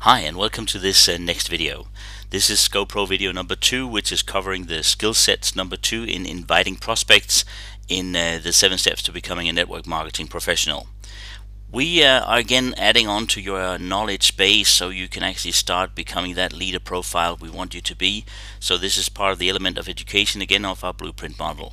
Hi and welcome to this next video. This is GoPro video number 2, which is covering the skill sets number 2 in inviting prospects in the 7 steps to becoming a network marketing professional. We are again adding on to your knowledge base so you can actually start becoming that leader profile we want you to be. So this is part of the element of education again of our blueprint model.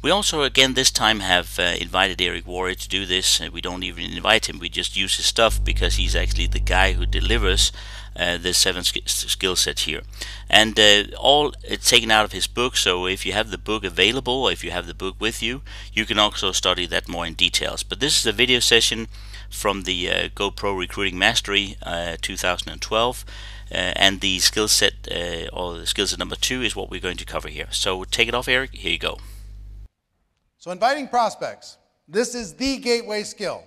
We also again this time have invited Eric Warrior to do this. We don't even invite him, we just use his stuff because he's actually the guy who delivers the 7 skill sets here. And all it's taken out of his book, so if you have the book available or if you have the book with you, you can also study that more in details. But this is a video session from the GoPro Recruiting Mastery 2012. And the skill set or the skill set number 2 is what we're going to cover here. So take it off, Eric. Here you go. So inviting prospects, this is the gateway skill.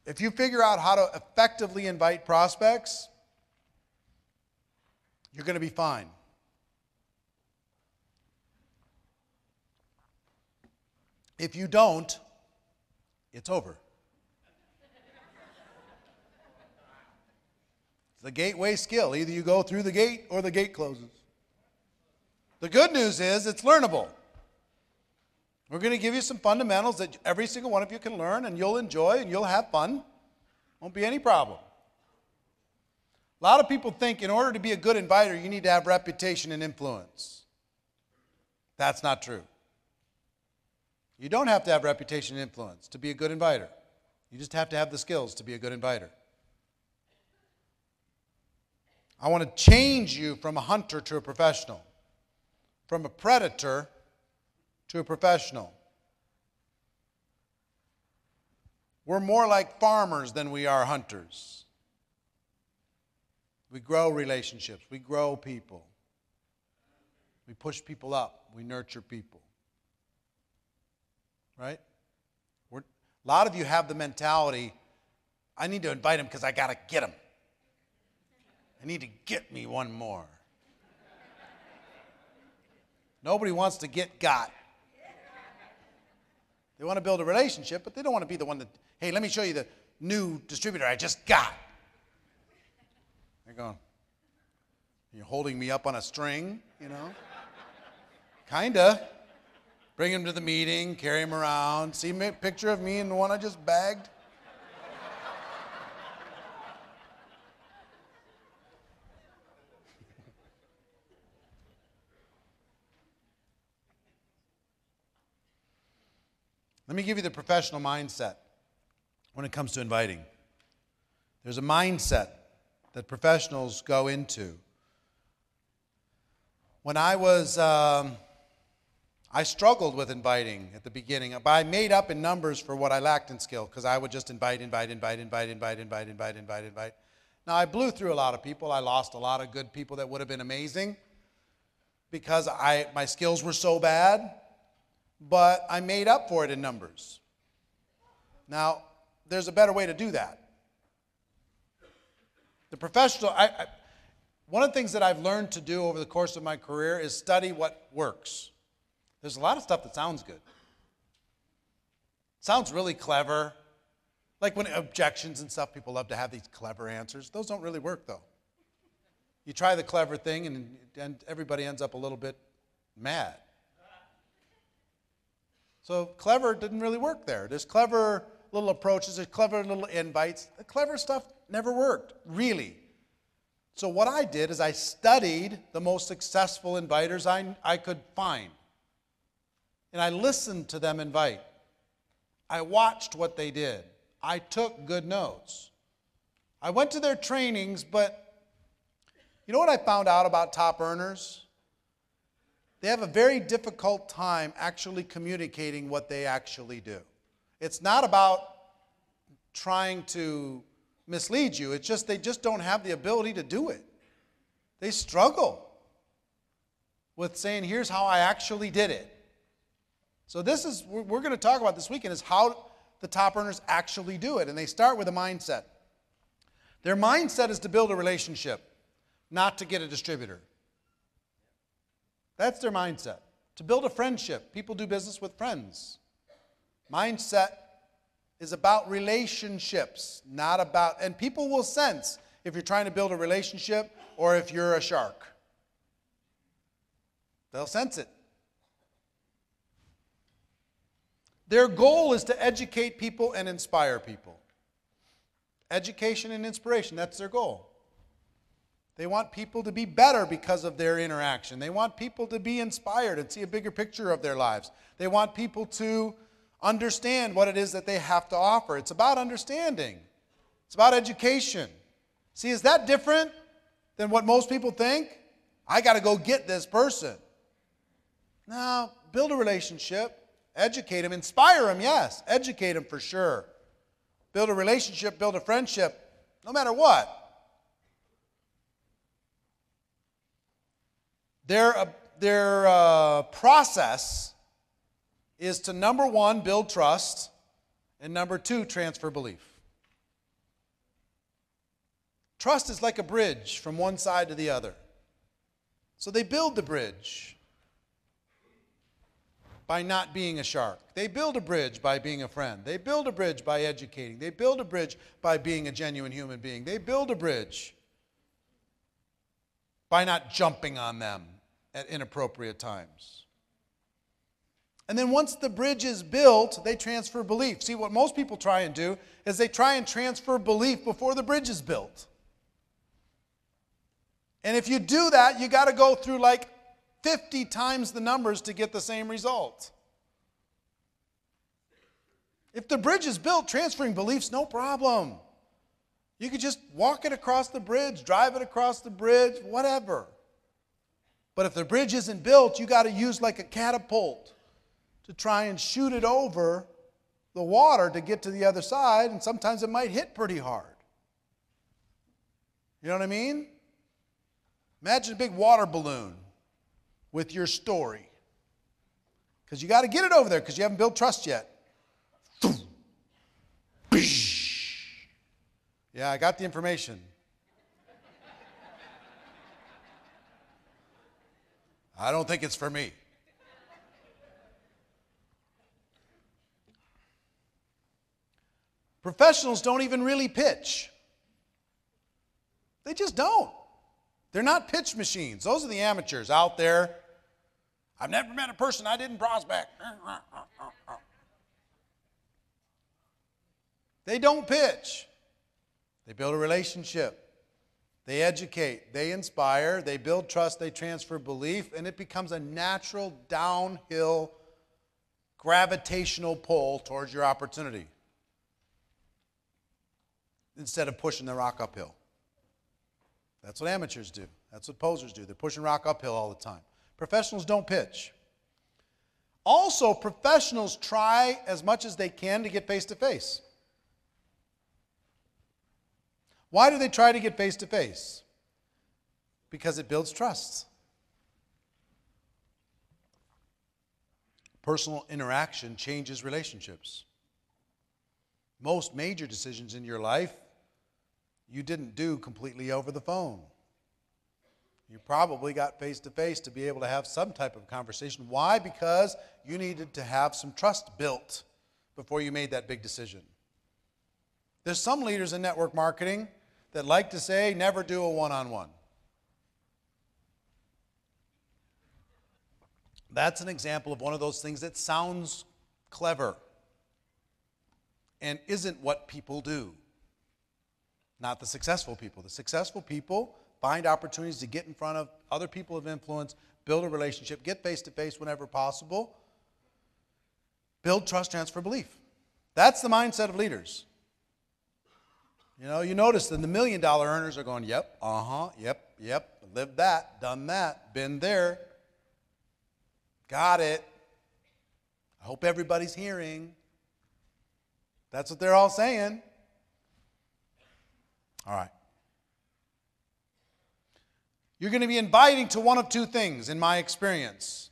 If you figure out how to effectively invite prospects, you're going to be fine. If you don't, it's over. It's the gateway skill. Either you go through the gate or the gate closes. The good news is it's learnable. We're going to give you some fundamentals that every single one of you can learn and you'll enjoy and you'll have fun. Won't be any problem. A lot of people think in order to be a good inviter, you need to have reputation and influence. That's not true. You don't have to have reputation and influence to be a good inviter. You just have to have the skills to be a good inviter. I want to change you from a hunter to a professional, from a predator to a professional. We're more like farmers than we are hunters. We grow relationships. We grow people. We push people up. We nurture people. Right? A lot of you have the mentality, I need to invite him because I got to get him. I need to get me one more. Nobody wants to get got. They want to build a relationship, but they don't want to be the one that, hey, let me show you the new distributor I just got. They're going, you're holding me up on a string, you know? Kinda. Bring him to the meeting, carry him around, see a picture of me and the one I just bagged. Let me give you the professional mindset when it comes to inviting. There's a mindset that professionals go into. When I struggled with inviting at the beginning, but I made up in numbers for what I lacked in skill because I would just invite. Now I blew through a lot of people. I lost a lot of good people that would have been amazing because my skills were so bad. But I made up for it in numbers. Now, there's a better way to do that. The professional, one of the things that I've learned to do over the course of my career is study what works. There's a lot of stuff that sounds good. Sounds really clever. Like when objections and stuff, people love to have these clever answers. Those don't really work, though. You try the clever thing, and everybody ends up a little bit mad. So clever didn't really work there. There's clever little approaches, there's clever little invites. The clever stuff never worked, really. So what I did is I studied the most successful inviters I could find. And I listened to them invite. I watched what they did. I took good notes. I went to their trainings, but you know what I found out about top earners? They have a very difficult time actually communicating what they actually do. It's not about trying to mislead you. It's just they just don't have the ability to do it. They struggle with saying, here's how I actually did it. So this is, we're going to talk about this weekend is how the top earners actually do it. And they start with a mindset. Their mindset is to build a relationship, not to get a distributor. That's their mindset. To build a friendship. People do business with friends. Mindset is about relationships, not about, and people will sense if you're trying to build a relationship or if you're a shark. They'll sense it. Their goal is to educate people and inspire people. Education and inspiration, that's their goal. They want people to be better because of their interaction. They want people to be inspired and see a bigger picture of their lives. They want people to understand what it is that they have to offer. It's about understanding. It's about education. See, is that different than what most people think? I got to go get this person. No, build a relationship. Educate them. Inspire them, yes. Educate them for sure. Build a relationship, build a friendship, no matter what. Their process is to, number one, build trust, and number two, transfer belief. Trust is like a bridge from one side to the other. So they build the bridge by not being a shark. They build a bridge by being a friend. They build a bridge by educating. They build a bridge by being a genuine human being. They build a bridge by not jumping on them at inappropriate times. And then once the bridge is built, they transfer belief. See, what most people try and do is they try and transfer belief before the bridge is built. And if you do that, you got to go through like 50 times the numbers to get the same result. If the bridge is built, transferring belief's no problem. You could just walk it across the bridge, drive it across the bridge, whatever. But if the bridge isn't built, you got to use like a catapult to try and shoot it over the water to get to the other side, and sometimes it might hit pretty hard. You know what I mean? Imagine a big water balloon with your story. Because you got to get it over there because you haven't built trust yet. Yeah, I got the information. I don't think it's for me. Professionals don't even really pitch. They just don't. They're not pitch machines. Those are the amateurs out there. I've never met a person I didn't prospect. They don't pitch. They build a relationship. They educate. They inspire. They build trust. They transfer belief. And it becomes a natural downhill gravitational pull towards your opportunity instead of pushing the rock uphill. That's what amateurs do. That's what posers do. They're pushing rock uphill all the time. Professionals don't pitch. Also, professionals try as much as they can to get face-to-face. Why do they try to get face-to-face? Because it builds trust. Personal interaction changes relationships. Most major decisions in your life you didn't do completely over the phone. You probably got face-to-face to be able to have some type of conversation. Why? Because you needed to have some trust built before you made that big decision. There's some leaders in network marketing that like to say, never do a one-on-one. That's an example of one of those things that sounds clever and isn't what people do. Not the successful people. The successful people find opportunities to get in front of other people of influence, build a relationship, get face-to-face whenever possible, build trust, transfer belief. That's the mindset of leaders. You know, you notice that the $1 million earners are going, yep, yep, lived that, done that, been there, got it. I hope everybody's hearing. That's what they're all saying. All right. You're going to be inviting to one of two things, in my experience.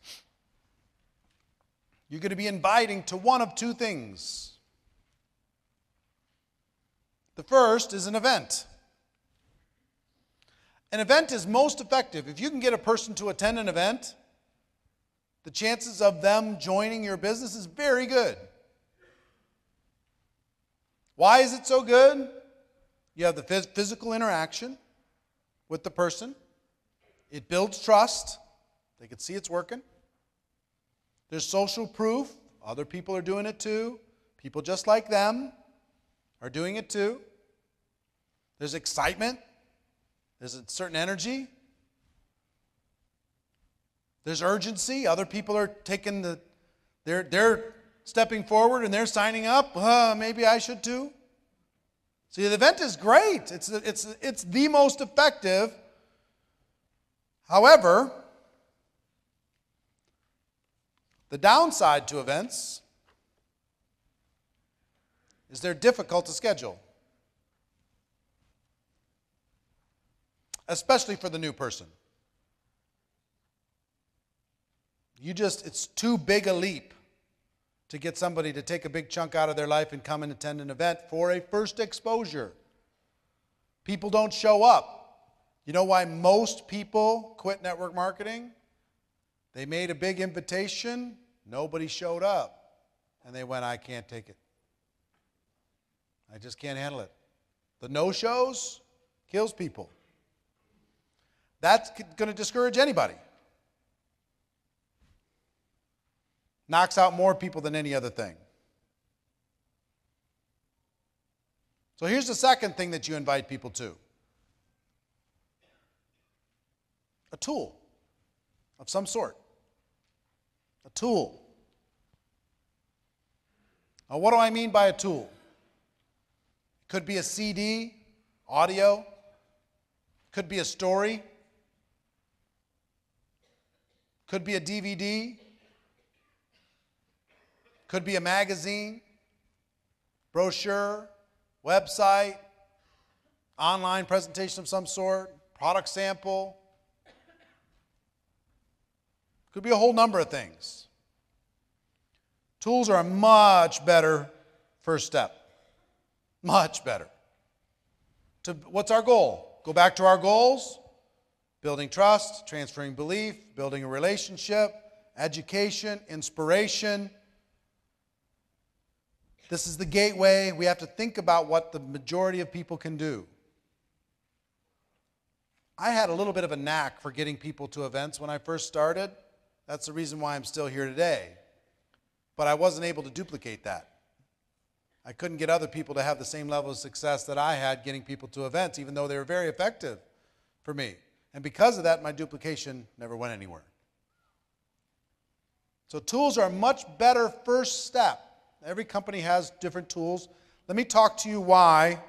You're going to be inviting to one of two things. The first is an event. An event is most effective. If you can get a person to attend an event, the chances of them joining your business is very good. Why is it so good? You have the physical interaction with the person. It builds trust. They can see it's working. There's social proof. Other people are doing it too. People just like them are doing it too. There's excitement. There's a certain energy. There's urgency. Other people are taking they're stepping forward and they're signing up. Maybe I should too. See, the event is great. It's the most effective. However, the downside to events is they're difficult to schedule, especially for the new person. It's too big a leap to get somebody to take a big chunk out of their life and come and attend an event for a first exposure. People don't show up. You know why most people quit network marketing? They made a big invitation, nobody showed up, and they went, I can't take it. I just can't handle it. The no-shows kills people. That's going to discourage anybody. Knocks out more people than any other thing. So here's the second thing that you invite people to. A tool of some sort. A tool. Now, what do I mean by a tool? It could be a CD, audio. It could be a story. Could be a DVD. Could be a magazine, brochure, website, online presentation of some sort, product sample. Could be a whole number of things. Tools are a much better first step. Much better. What's our goal? Go back to our goals. Building trust, transferring belief, building a relationship, education, inspiration. This is the gateway. We have to think about what the majority of people can do. I had a little bit of a knack for getting people to events when I first started. That's the reason why I'm still here today. But I wasn't able to duplicate that. I couldn't get other people to have the same level of success that I had getting people to events, even though they were very effective for me. And because of that, my duplication never went anywhere. So tools are a much better first step. Every company has different tools. Let me talk to you why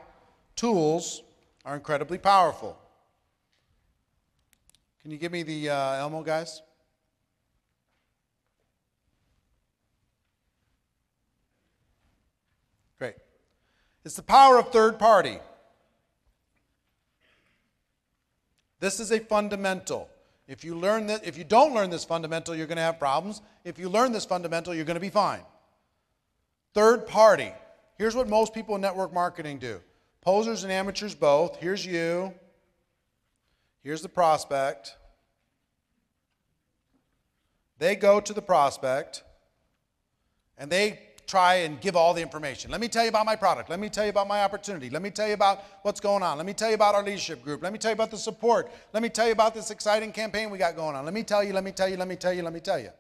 tools are incredibly powerful. Can you give me the Elmo, guys? Great. It's the power of third party. This is a fundamental. If you don't learn this fundamental, you're going to have problems. If you learn this fundamental, you're going to be fine. Third party. Here's what most people in network marketing do. Posers and amateurs both. Here's you. Here's the prospect. They go to the prospect and they try and give all the information. Let me tell you about my product. Let me tell you about my opportunity. Let me tell you about what's going on. Let me tell you about our leadership group. Let me tell you about the support. Let me tell you about this exciting campaign we got going on. Let me tell you, let me tell you, let me tell you, let me tell you.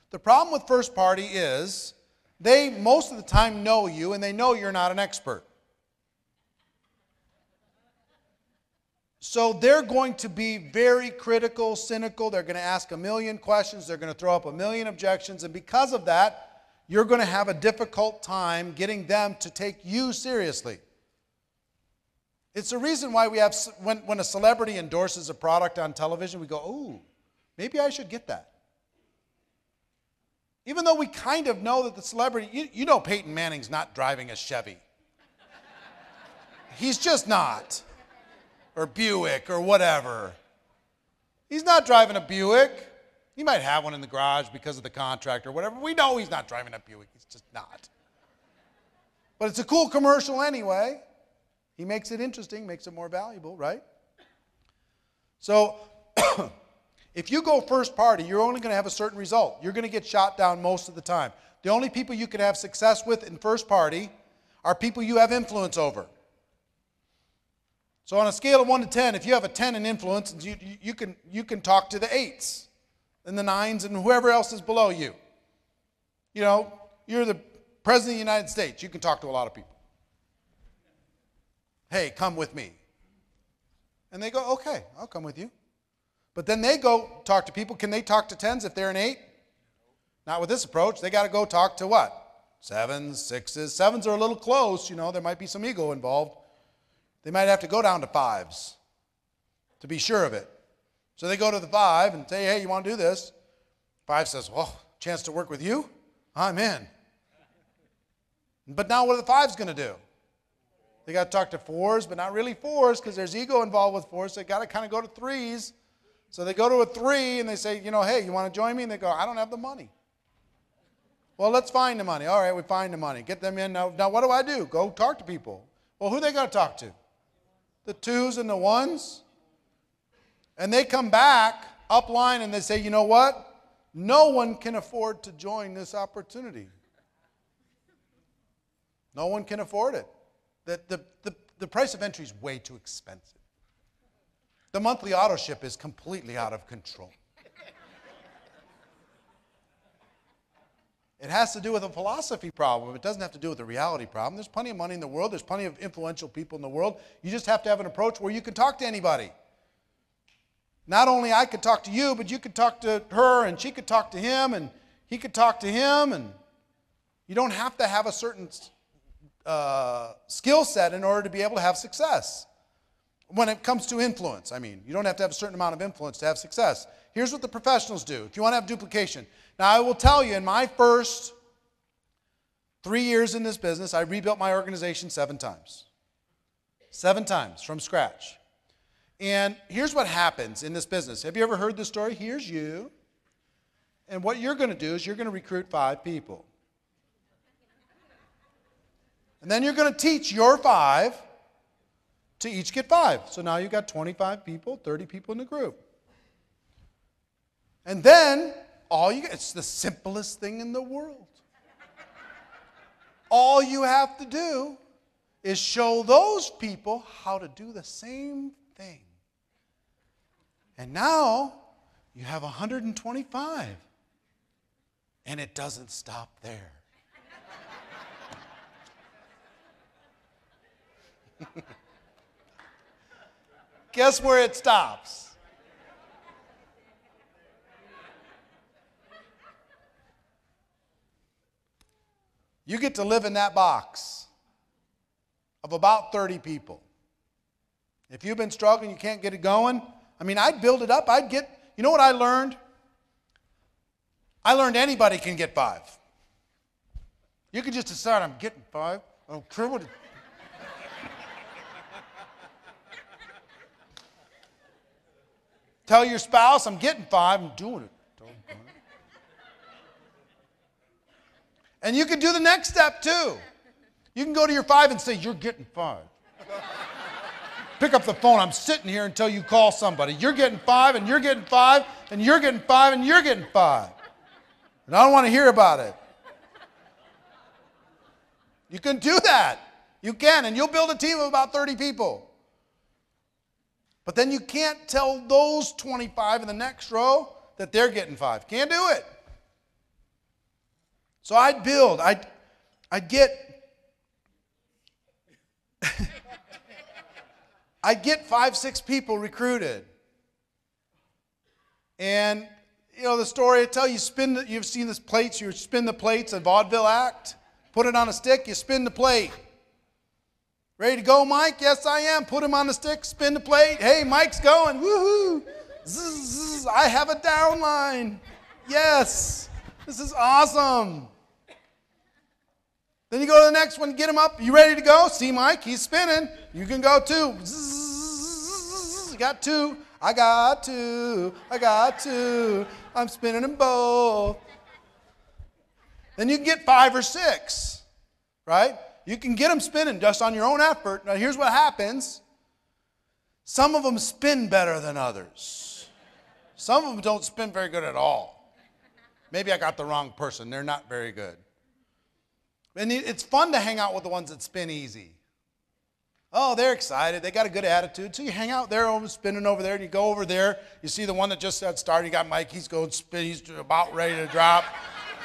The problem with first party is they most of the time know you and they know you're not an expert. So they're going to be very critical, cynical. They're going to ask a million questions. They're going to throw up a million objections. And because of that, you're going to have a difficult time getting them to take you seriously. It's the reason why we have, when a celebrity endorses a product on television, we go, ooh, maybe I should get that. Even though we kind of know that the celebrity, you know Peyton Manning's not driving a Chevy. He's just not. Or Buick or whatever. He's not driving a Buick. He might have one in the garage because of the contract or whatever. We know he's not driving a Buick. He's just not. But it's a cool commercial anyway. He makes it interesting, makes it more valuable, right? So if you go first party, you're only going to have a certain result. You're going to get shot down most of the time. The only people you can have success with in first party are people you have influence over. So on a scale of 1 to 10, if you have a 10 in influence, you can talk to the 8s and the 9s and whoever else is below you. You know, you're the President of the United States. You can talk to a lot of people. Hey, come with me. And they go, okay, I'll come with you. But then they go talk to people. Can they talk to 10s if they're an 8? Not with this approach. They got to go talk to what? 7s, 6s. 7s are a little close. You know, there might be some ego involved. They might have to go down to 5s to be sure of it. So they go to the 5 and say, hey, you want to do this? 5 says, well, chance to work with you? I'm in. But now what are the 5s going to do? They got to talk to 4s, but not really 4s because there's ego involved with 4s. So they got to kind of go to 3s. So they go to a 3 and they say, you know, hey, you want to join me? And they go, I don't have the money. Well, let's find the money. All right, we find the money. Get them in. Now what do I do? Go talk to people. Well, who are they going to talk to? The 2s and the 1s? And they come back upline and they say, you know what? No one can afford to join this opportunity. No one can afford it. The price of entry is way too expensive. The monthly auto ship is completely out of control. It has to do with a philosophy problem. It doesn't have to do with a reality problem. There's plenty of money in the world. There's plenty of influential people in the world. You just have to have an approach where you can talk to anybody. Not only I could talk to you, but you could talk to her, and she could talk to him, and he could talk to him. And you don't have to have a certain skill set in order to be able to have success. When it comes to influence, I mean, you don't have to have a certain amount of influence to have success. Here's what the professionals do. If you want to have duplication. Now, I will tell you, in my first 3 years in this business, I rebuilt my organization 7 times. 7 times from scratch. And here's what happens in this business. Have you ever heard this story? Here's you. And what you're going to do is you're going to recruit 5 people. And then you're going to teach your 5 to each get 5. So now you've got 25 people, 30 people in the group. And then it's the simplest thing in the world. All you have to do is show those people how to do the same thing. And now you have 125. And it doesn't stop there. Guess where it stops? You get to live in that box of about 30 people. If you've been struggling, you can't get it going. I mean, I'd build it up. You know what I learned? I learned anybody can get 5. You can just decide, I'm getting 5. I don't care what it. Tell your spouse, I'm getting 5. I'm doing it. And you can do the next step too. You can go to your 5 and say, you're getting 5. Pick up the phone. I'm sitting here until you call somebody. You're getting 5, and you're getting 5, and you're getting 5, and you're getting 5. And I don't want to hear about it. You can do that. You can, and you'll build a team of about 30 people. But then you can't tell those 25 in the next row that they're getting 5. Can't do it. So I'd build. I'd get I'd get 5, 6 people recruited. And you know the story I tell you, you've seen this plates, you spin the plates, a vaudeville act, put it on a stick, you spin the plate. Ready to go, Mike? Yes, I am. Put him on the stick, spin the plate. Hey, Mike's going. Woohoo! Zzz, I have a downline. Yes. This is awesome. Then you go to the next one, get him up. You ready to go? See Mike, he's spinning. You can go too. Zzz, you got 2. I got 2. I got 2. I'm spinning them both. Then you can get 5 or 6, right? You can get them spinning just on your own effort. Now here's what happens. Some of them spin better than others. Some of them don't spin very good at all. Maybe I got the wrong person. They're not very good. And it's fun to hang out with the ones that spin easy. Oh, they're excited. They got a good attitude. So you hang out there, spinning over there, and you go over there. You see the one that just got started. You got Mike. He's going spin. He's about ready to drop.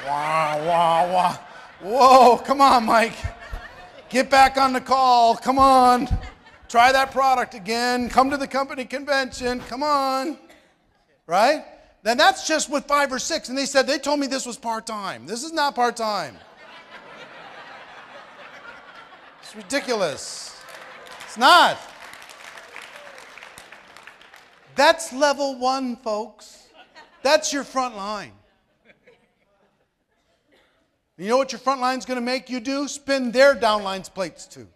Wah, wah, wah. Whoa, come on, Mike. Get back on the call. Come on. Try that product again. Come to the company convention. Come on. Right? Then that's just with 5 or 6. And they told me this was part-time. This is not part-time. It's ridiculous. It's not. That's level 1, folks. That's your front line. You know what your front line's going to make you do? Spin their downline's plates too.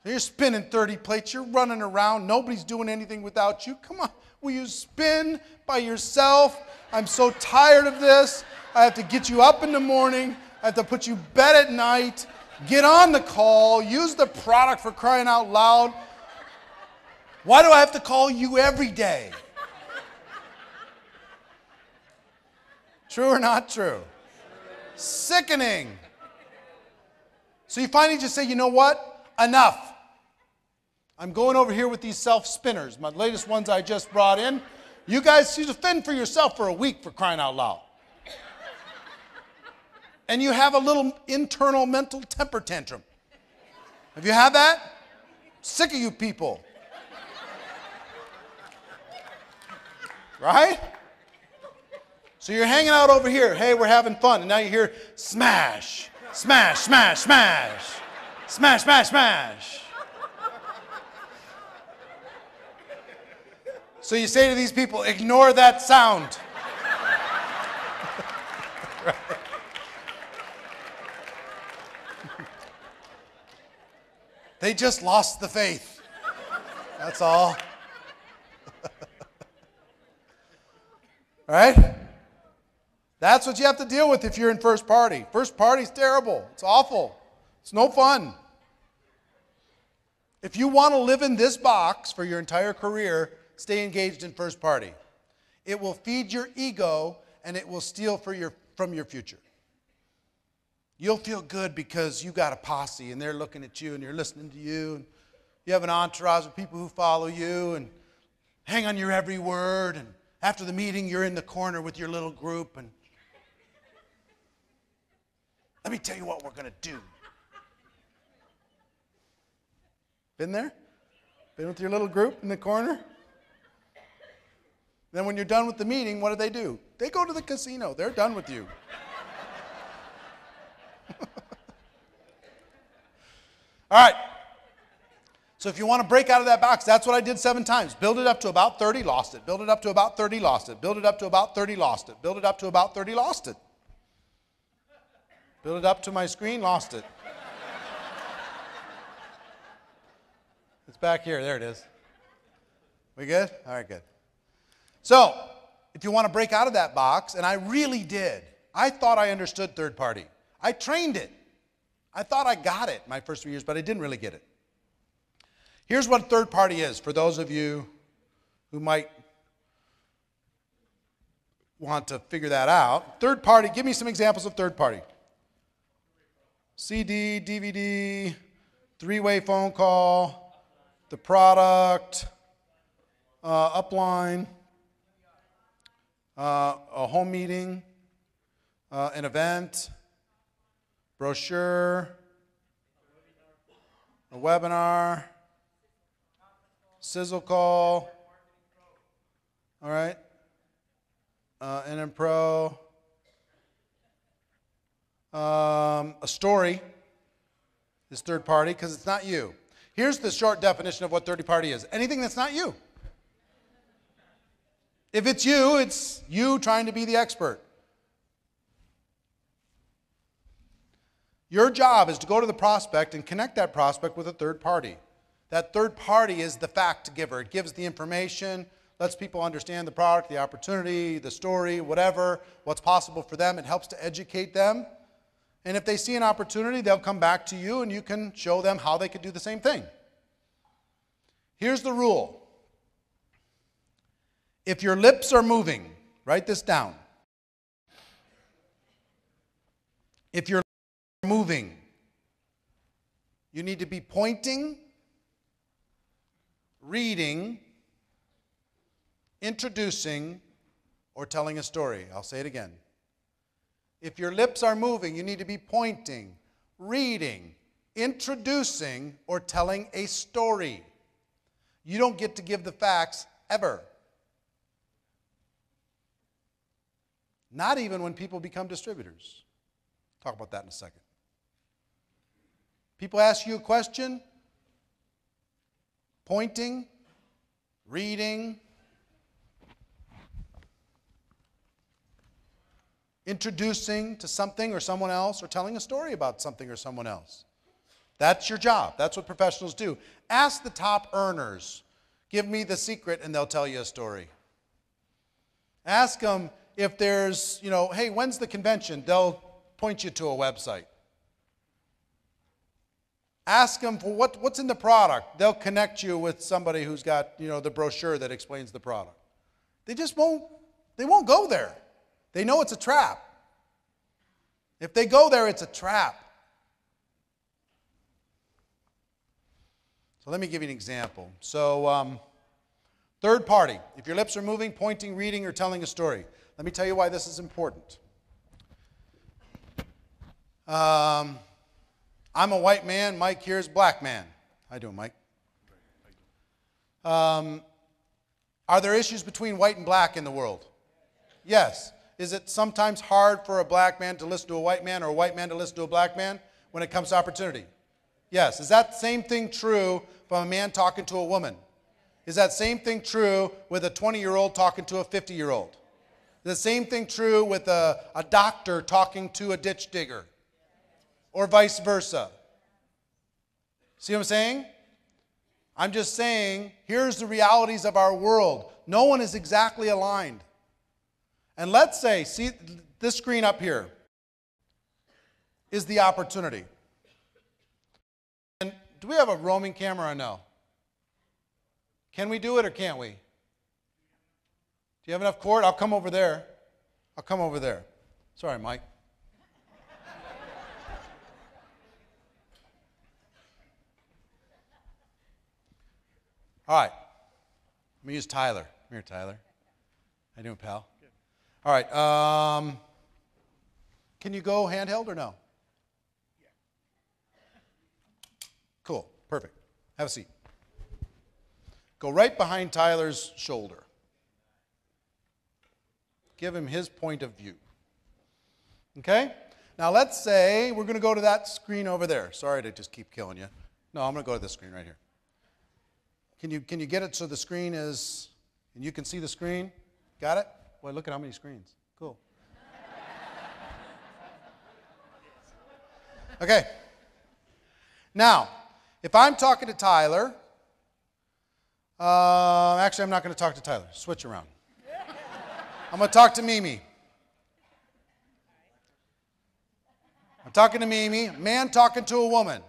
So you're spinning 30 plates. You're running around. Nobody's doing anything without you. Come on. Will you spin by yourself? I'm so tired of this. I have to get you up in the morning. I have to put you to bed at night. Get on the call. Use the product, for crying out loud. Why do I have to call you every day? True or not true? Sickening. So you finally just say, you know what? Enough. I'm going over here with these self-spinners, my latest ones I just brought in. You guys, you fend for yourself for a week, for crying out loud. And you have a little internal mental temper tantrum. Have you had that? Sick of you people. Right? So you're hanging out over here. Hey, we're having fun. And now you hear smash, smash, smash, smash, smash, smash, smash. So you say to these people, ignore that sound. Right. They just lost the faith. That's all. Right? That's what you have to deal with if you're in first party. First party's terrible. It's awful. It's no fun. If you want to live in this box for your entire career, stay engaged in first party. It will feed your ego and it will steal from your future. You'll feel good because you got a posse and they're looking at you and you're listening to you. And you have an entourage of people who follow you and hang on your every word. And after the meeting, you're in the corner with your little group. And let me tell you what we're going to do. Been there? Been with your little group in the corner? Then when you're done with the meeting, what do? They go to the casino. They're done with you. All right. So if you want to break out of that box, that's what I did 7 times. Build it up to about 30, lost it. Build it up to about 30, lost it. Build it up to about 30, lost it. Build it up to about 30, lost it. Build it up to my screen, lost it. It's back here. There it is. We good? All right, good. So if you want to break out of that box, and I really did. I thought I understood third party. I trained it. I thought I got it my first 3 years, but I didn't really get it. Here's what third party is for those of you who might want to figure that out. Third party, give me some examples of third party. CD, DVD, 3-way phone call, the product, upline, a home meeting, an event, brochure, a webinar, sizzle call, all right, NM Pro, a story is third party because it's not you. Here's the short definition of what third party is. Anything that's not you. If it's you trying to be the expert. Your job is to go to the prospect and connect that prospect with a third party. That third party is the fact giver. It gives the information, lets people understand the product, the opportunity, the story, whatever, what's possible for them. It helps to educate them. And if they see an opportunity, they'll come back to you and you can show them how they could do the same thing. Here's the rule. If your lips are moving, write this down. If you're moving, you need to be pointing, reading, introducing, or telling a story. I'll say it again. If your lips are moving, you need to be pointing, reading, introducing, or telling a story. You don't get to give the facts ever. Not even when people become distributors. Talk about that in a second. People ask you a question, pointing, reading, introducing to something or someone else, or telling a story about something or someone else. That's your job. That's what professionals do. Ask the top earners. Give me the secret and they'll tell you a story. Ask them if there's, hey, when's the convention? They'll point you to a website. Ask them for what's in the product. They'll connect you with somebody who's got, the brochure that explains the product. They won't go there. They know it's a trap. If they go there, it's a trap. So let me give you an example. So third party, if your lips are moving, pointing, reading, or telling a story. Let me tell you why this is important. I'm a white man. Mike here's black man. How you doing, Mike? Are there issues between white and black in the world? Yes. Is it sometimes hard for a black man to listen to a white man or a white man to listen to a black man when it comes to opportunity? Yes. Is that same thing true from a man talking to a woman? Is that same thing true with a 20-year-old talking to a 50-year-old? Is the same thing true with a doctor talking to a ditch digger? Or vice versa? See what I'm saying? I'm just saying, here's the realities of our world. No one is exactly aligned. And let's say, see this screen up here is the opportunity. And do we have a roaming camera or no? Can we do it or can't we? Do you have enough cord? I'll come over there. I'll come over there. Sorry, Mike. All right. Let me use Tyler. Come here, Tyler. How you doing, pal? Good. All right. Can you go handheld or no? Yeah. Cool. Perfect. Have a seat. Go right behind Tyler's shoulder. Give him his point of view. Okay? Now let's say we're going to go to that screen over there. Sorry to just keep killing you. No, I'm going to go to this screen right here. Can you get it so the screen is, and you can see the screen? Got it? Boy, look at how many screens. Cool. Okay. Now, if I'm talking to Tyler, actually I'm not going to talk to Tyler. Switch around. I'm going to talk to Mimi. I'm talking to Mimi, man talking to a woman.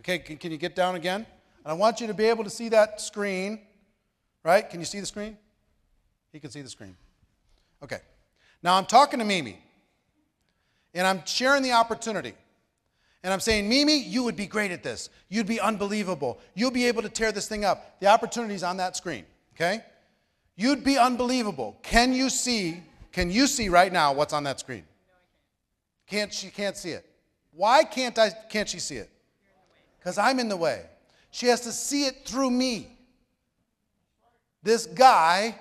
Okay, can you get down again? And I want you to be able to see that screen, right? Can you see the screen? He can see the screen. Okay. Now I'm talking to Mimi, and I'm sharing the opportunity. And I'm saying, Mimi, you would be great at this. You'd be unbelievable. You'll be able to tear this thing up. The opportunity's on that screen, okay? You'd be unbelievable. Can you see right now what's on that screen? No, I can't. She can't see it. Why can't she see it? Because I'm in the way. She has to see it through me. This guy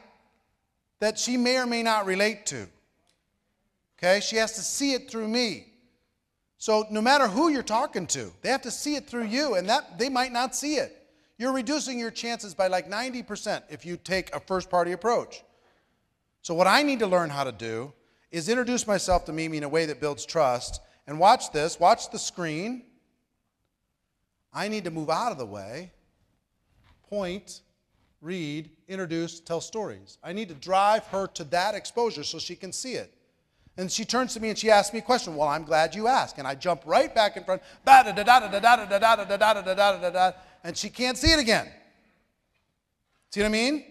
that she may or may not relate to. Okay? She has to see it through me. So no matter who you're talking to, they have to see it through you, and that they might not see it. You're reducing your chances by like 90% if you take a first-party approach. So what I need to learn how to do is introduce myself to Mimi in a way that builds trust. And watch this. Watch the screen. I need to move out of the way, point, read, introduce, tell stories. I need to drive her to that exposure so she can see it. And she turns to me and she asks me a question. Well, I'm glad you asked. And I jump right back in front, and she can't see it again. See what I mean?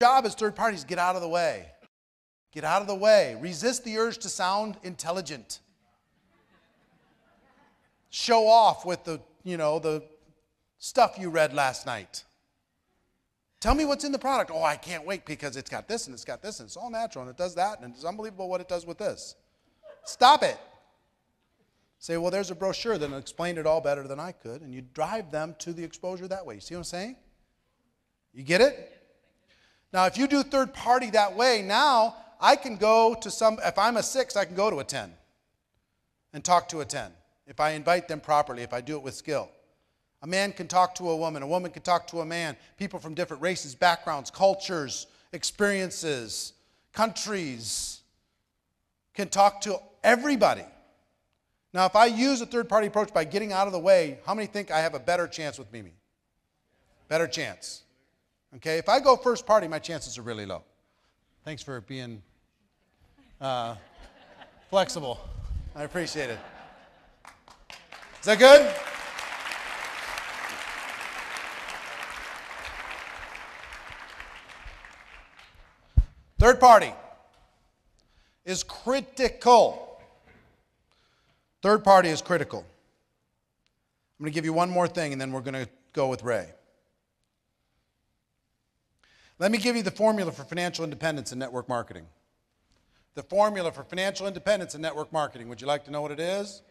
Job as third parties, get out of the way. Get out of the way. Resist the urge to sound intelligent. Show off with the stuff you read last night. Tell me what's in the product. Oh, I can't wait because it's got this and it's got this and it's all natural and it does that and it's unbelievable what it does with this. Stop it. Say, well, there's a brochure that explained it all better than I could, and you drive them to the exposure that way. You see what I'm saying? You get it? Now, if you do third party that way, now I can go to if I'm a 6, I can go to a 10 and talk to a 10. If I invite them properly, if I do it with skill. A man can talk to a woman can talk to a man. People from different races, backgrounds, cultures, experiences, countries can talk to everybody. Now, if I use a third-party approach by getting out of the way, how many think I have a better chance with Mimi? Better chance. Okay, if I go first party, my chances are really low. Thanks for being flexible. I appreciate it. Is that good? Third party is critical. Third party is critical. I'm going to give you one more thing and then we're going to go with Ray. Let me give you the formula for financial independence in network marketing. The formula for financial independence in network marketing. Would you like to know what it is?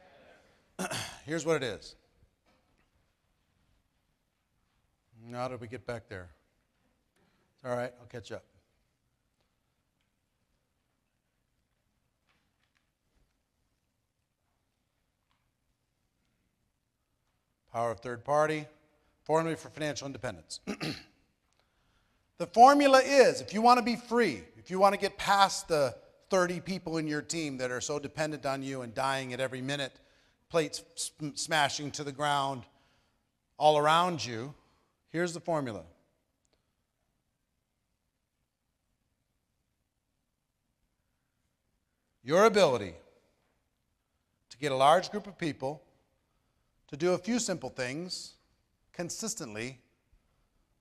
Here's what it is. How did we get back there? All right, I'll catch up. Power of third party, formula for financial independence. The formula is, if you want to be free, if you want to get past the 30 people in your team that are so dependent on you and dying at every minute, plates smashing to the ground all around you, here's the formula. Your ability to get a large group of people to do a few simple things consistently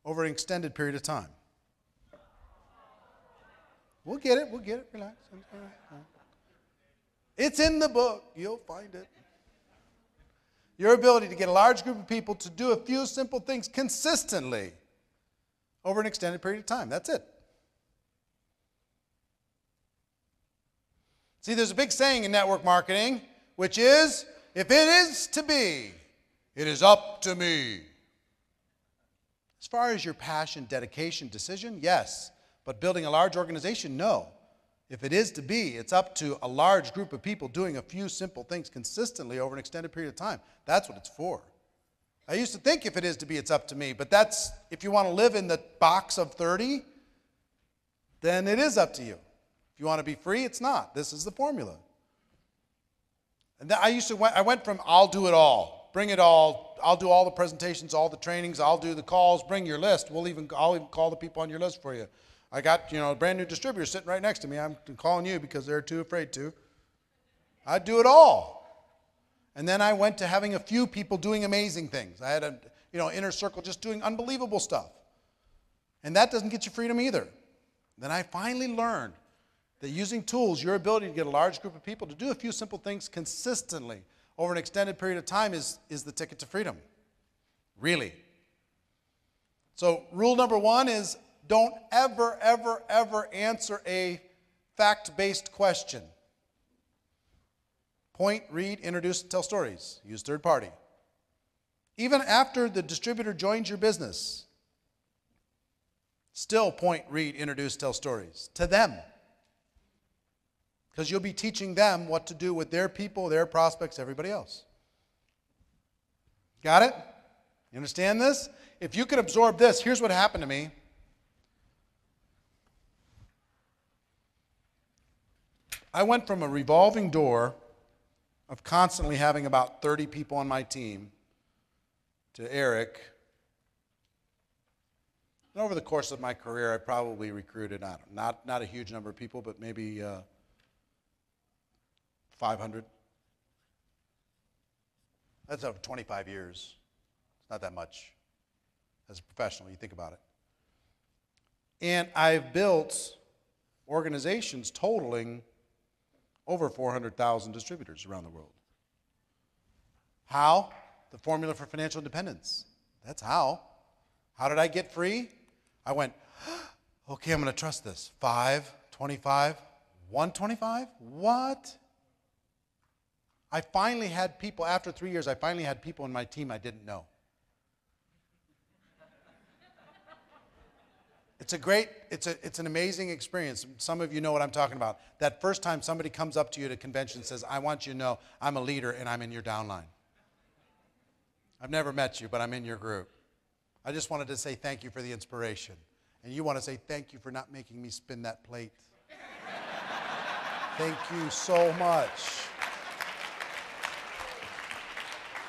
over an extended period of time. We'll get it, relax. It's in the book, you'll find it. Your ability to get a large group of people to do a few simple things consistently over an extended period of time. That's it. See, there's a big saying in network marketing, which is, if it is to be, it is up to me. As far as your passion, dedication, decision, yes. But building a large organization, no. If it is to be, it's up to a large group of people doing a few simple things consistently over an extended period of time. That's what it's for. I used to think if it is to be, it's up to me. But that's, if you want to live in the box of 30, then it is up to you. If you want to be free, it's not. This is the formula. And I went from I'll do it all, bring it all, I'll do all the presentations, all the trainings, I'll do the calls, bring your list. I'll even call the people on your list for you. I got, a brand new distributor sitting right next to me. I'm calling you because they're too afraid to. I'd do it all. And then I went to having a few people doing amazing things. I had a, inner circle just doing unbelievable stuff. And that doesn't get you freedom either. Then I finally learned that using tools, your ability to get a large group of people to do a few simple things consistently over an extended period of time is the ticket to freedom. Really. So rule number 1 is don't ever, ever, ever answer a fact-based question. Point, read, introduce, tell stories. Use third party. Even after the distributor joins your business, still point, read, introduce, tell stories to them. Because you'll be teaching them what to do with their people, their prospects, everybody else. Got it? You understand this? If you can absorb this, here's what happened to me. I went from a revolving door of constantly having about 30 people on my team to Eric. And over the course of my career, I probably recruited, not a huge number of people, but maybe 500. That's over 25 years. It's not that much as a professional, you think about it. And I've built organizations totaling over 400,000 distributors around the world. How? The formula for financial independence. That's how. How did I get free? I went, okay, I'm going to trust this. 5, 25, 125? What? I finally had people, after 3 years, I finally had people in my team I didn't know. It's an amazing experience. Some of you know what I'm talking about. That first time somebody comes up to you at a convention and says, I want you to know I'm a leader and I'm in your downline. I've never met you, but I'm in your group. I just wanted to say thank you for the inspiration. And you want to say thank you for not making me spin that plate. Thank you so much.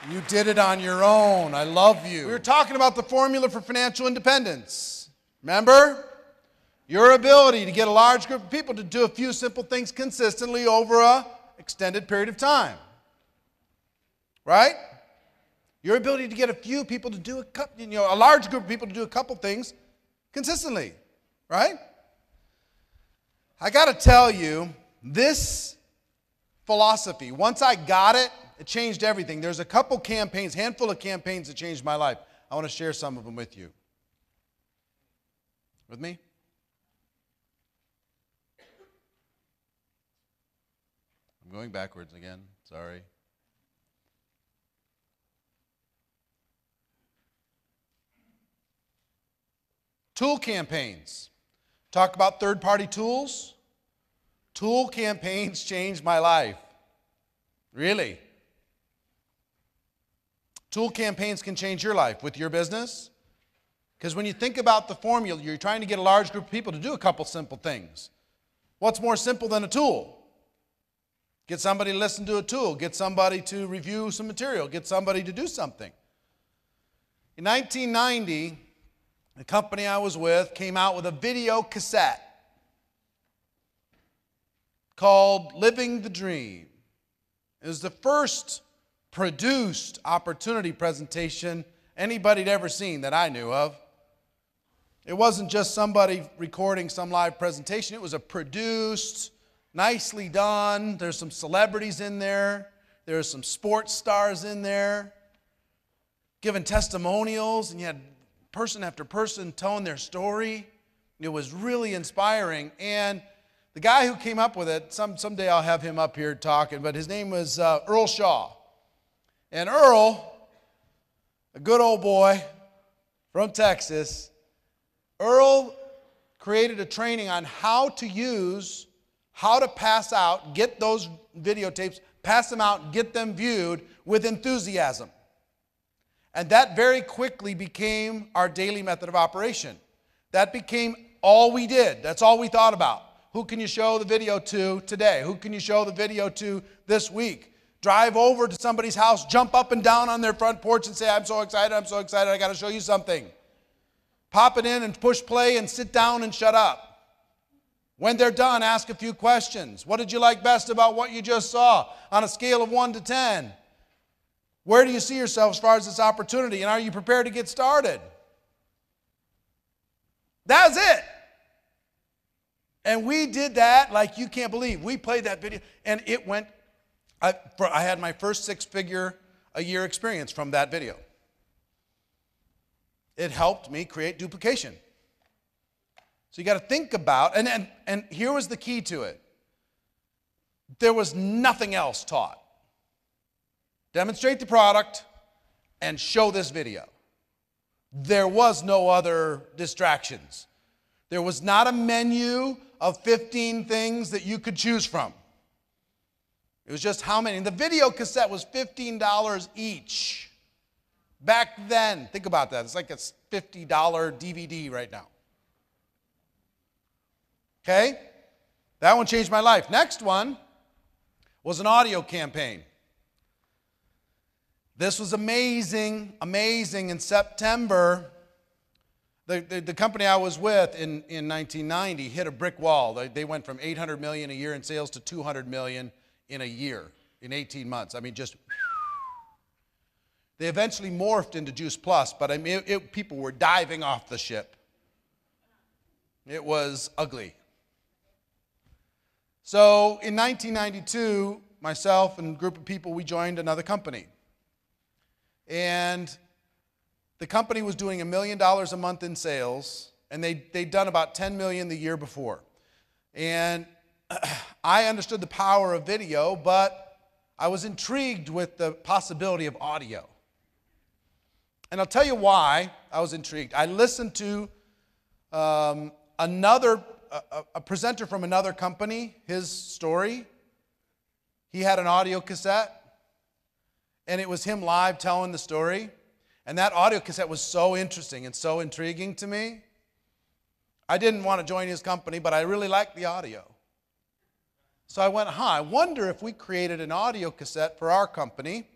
You did it on your own. I love you. We were talking about the formula for financial independence. Remember? Your ability to get a large group of people to do a few simple things consistently over an extended period of time. Right? Your ability to get a few people to do a large group of people to do a couple things consistently. Right? I got to tell you, this philosophy, once I got it, it changed everything. There's a couple campaigns, handful of campaigns that changed my life. I want to share some of them with you. With me? I'm going backwards again. Sorry. Tool campaigns. Talk about third-party tools. Tool campaigns changed my life. Really. Tool campaigns can change your life with your business. Because when you think about the formula, you're trying to get a large group of people to do a couple simple things. What's more simple than a tool? Get somebody to listen to a tool. Get somebody to review some material. Get somebody to do something. In 1990, the company I was with came out with a video cassette called Living the Dream. It was the first produced opportunity presentation anybody had ever seen that I knew of. It wasn't just somebody recording some live presentation. It was a produced, nicely done. There's some celebrities in there. There's some sports stars in there giving testimonials, and you had person after person telling their story. It was really inspiring. And the guy who came up with it, someday I'll have him up here talking, but his name was Earl Shaw. And Earl, a good old boy from Texas, Earl created a training on how to use, how to pass out, get those videotapes, pass them out, get them viewed with enthusiasm. And that very quickly became our daily method of operation. That became all we did. That's all we thought about. Who can you show the video to today? Who can you show the video to this week? Drive over to somebody's house, jump up and down on their front porch and say, I'm so excited, I got to show you something. Pop it in and push play and sit down and shut up. When they're done, ask a few questions. What did you like best about what you just saw on a scale of 1 to 10? Where do you see yourself as far as this opportunity? And are you prepared to get started? That's it. And we did that like you can't believe. We played that video and it went, I had my first 6-figure a year experience from that video. It helped me create duplication. So you got to think about, and here was the key to it. There was nothing else taught. Demonstrate the product and show this video. There was no other distractions. There was not a menu of 15 things that you could choose from. It was just how many. And the video cassette was $15 each. Back then, think about that. It's like a $50 DVD right now. Okay? That one changed my life. Next one was an audio campaign. This was amazing, amazing. In September, the company I was with in 1990 hit a brick wall. They went from $800 million a year in sales to $200 million in a year, in 18 months. I mean, just... They eventually morphed into Juice Plus, but I mean, people were diving off the ship. It was ugly. So in 1992, myself and a group of people, we joined another company. And the company was doing $1 million a month in sales, and they'd done about $10 million the year before. And I understood the power of video, but I was intrigued with the possibility of audio. And I'll tell you why I was intrigued. I listened to a presenter from another company, his story. He had an audio cassette, and it was him live telling the story. And that audio cassette was so interesting and so intriguing to me. I didn't want to join his company, but I really liked the audio. So I went, I wonder if we created an audio cassette for our company,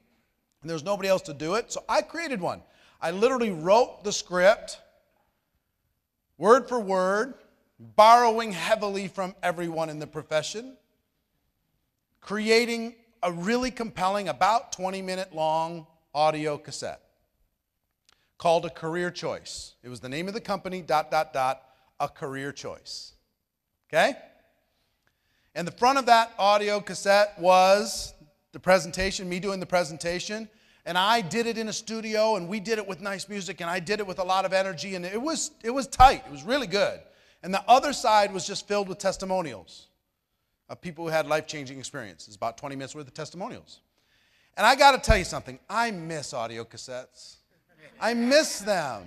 and there was nobody else to do it, so I created one. I literally wrote the script, word for word, borrowing heavily from everyone in the profession, creating a really compelling, about 20-minute long audio cassette called A Career Choice. It was the name of the company, ... A Career Choice. Okay? And the front of that audio cassette was the presentation, me doing the presentation. And I did it in a studio, and we did it with nice music, and I did it with a lot of energy, and it was tight. It was really good. And the other side was just filled with testimonials of people who had life-changing experiences, about 20 minutes worth of testimonials. And I got to tell you something. I miss audio cassettes. I miss them.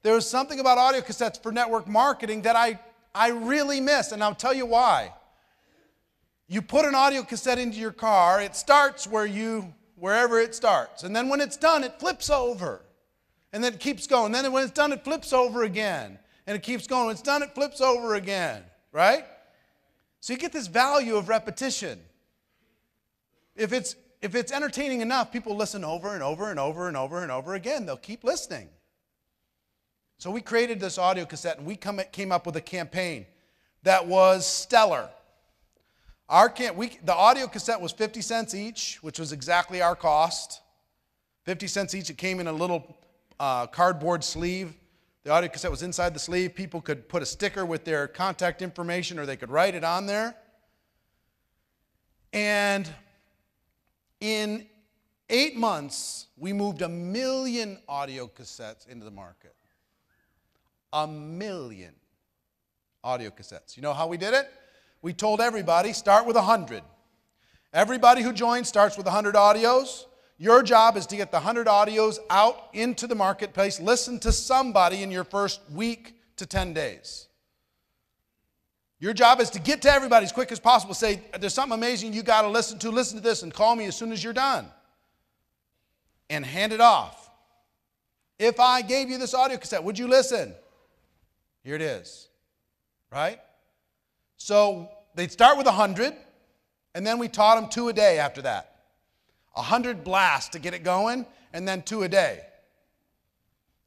There was something about audio cassettes for network marketing that I really miss, and I'll tell you why. You put an audio cassette into your car, it starts wherever it starts, and then when it's done, it flips over, and then it keeps going. Then when it's done, it flips over again, and it keeps going. When it's done, it flips over again, right? So you get this value of repetition. If it's entertaining enough, people listen over and over and over and over and over again. They'll keep listening. So we created this audio cassette, and we came up with a campaign that was stellar. The audio cassette was 50 cents each, which was exactly our cost. 50 cents each. It came in a little cardboard sleeve. The audio cassette was inside the sleeve. People could put a sticker with their contact information, or they could write it on there. And in 8 months, we moved 1 million audio cassettes into the market. 1 million audio cassettes. You know how we did it? We told everybody, start with 100. Everybody who joins starts with 100 audios. Your job is to get the 100 audios out into the marketplace. Listen to somebody in your first week to 10 days. Your job is to get to everybody as quick as possible. Say, there's something amazing you got to listen to. Listen to this and call me as soon as you're done. And hand it off. If I gave you this audio cassette, would you listen? Here it is. Right? So they'd start with 100, and then we taught them 2 a day after that. 100 blasts to get it going, and then 2 a day.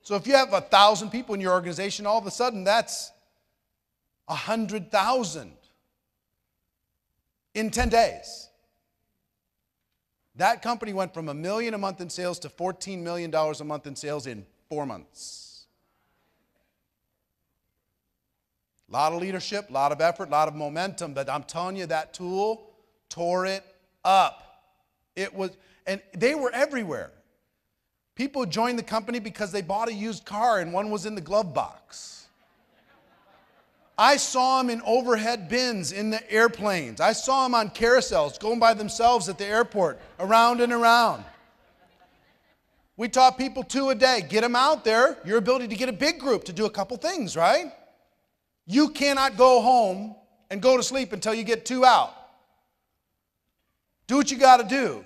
So if you have 1,000 people in your organization, all of a sudden that's 100,000 in 10 days. That company went from $1 million a month in sales to $14 million a month in sales in 4 months. A lot of leadership, a lot of effort, a lot of momentum, but I'm telling you, that tool tore it up. And they were everywhere. People joined the company because they bought a used car and one was in the glove box. I saw them in overhead bins in the airplanes. I saw them on carousels going by themselves at the airport, around and around. We taught people 2 a day. Get them out there. Your ability to get a big group to do a couple things, right? You cannot go home and go to sleep until you get 2 out. Do what you got to do.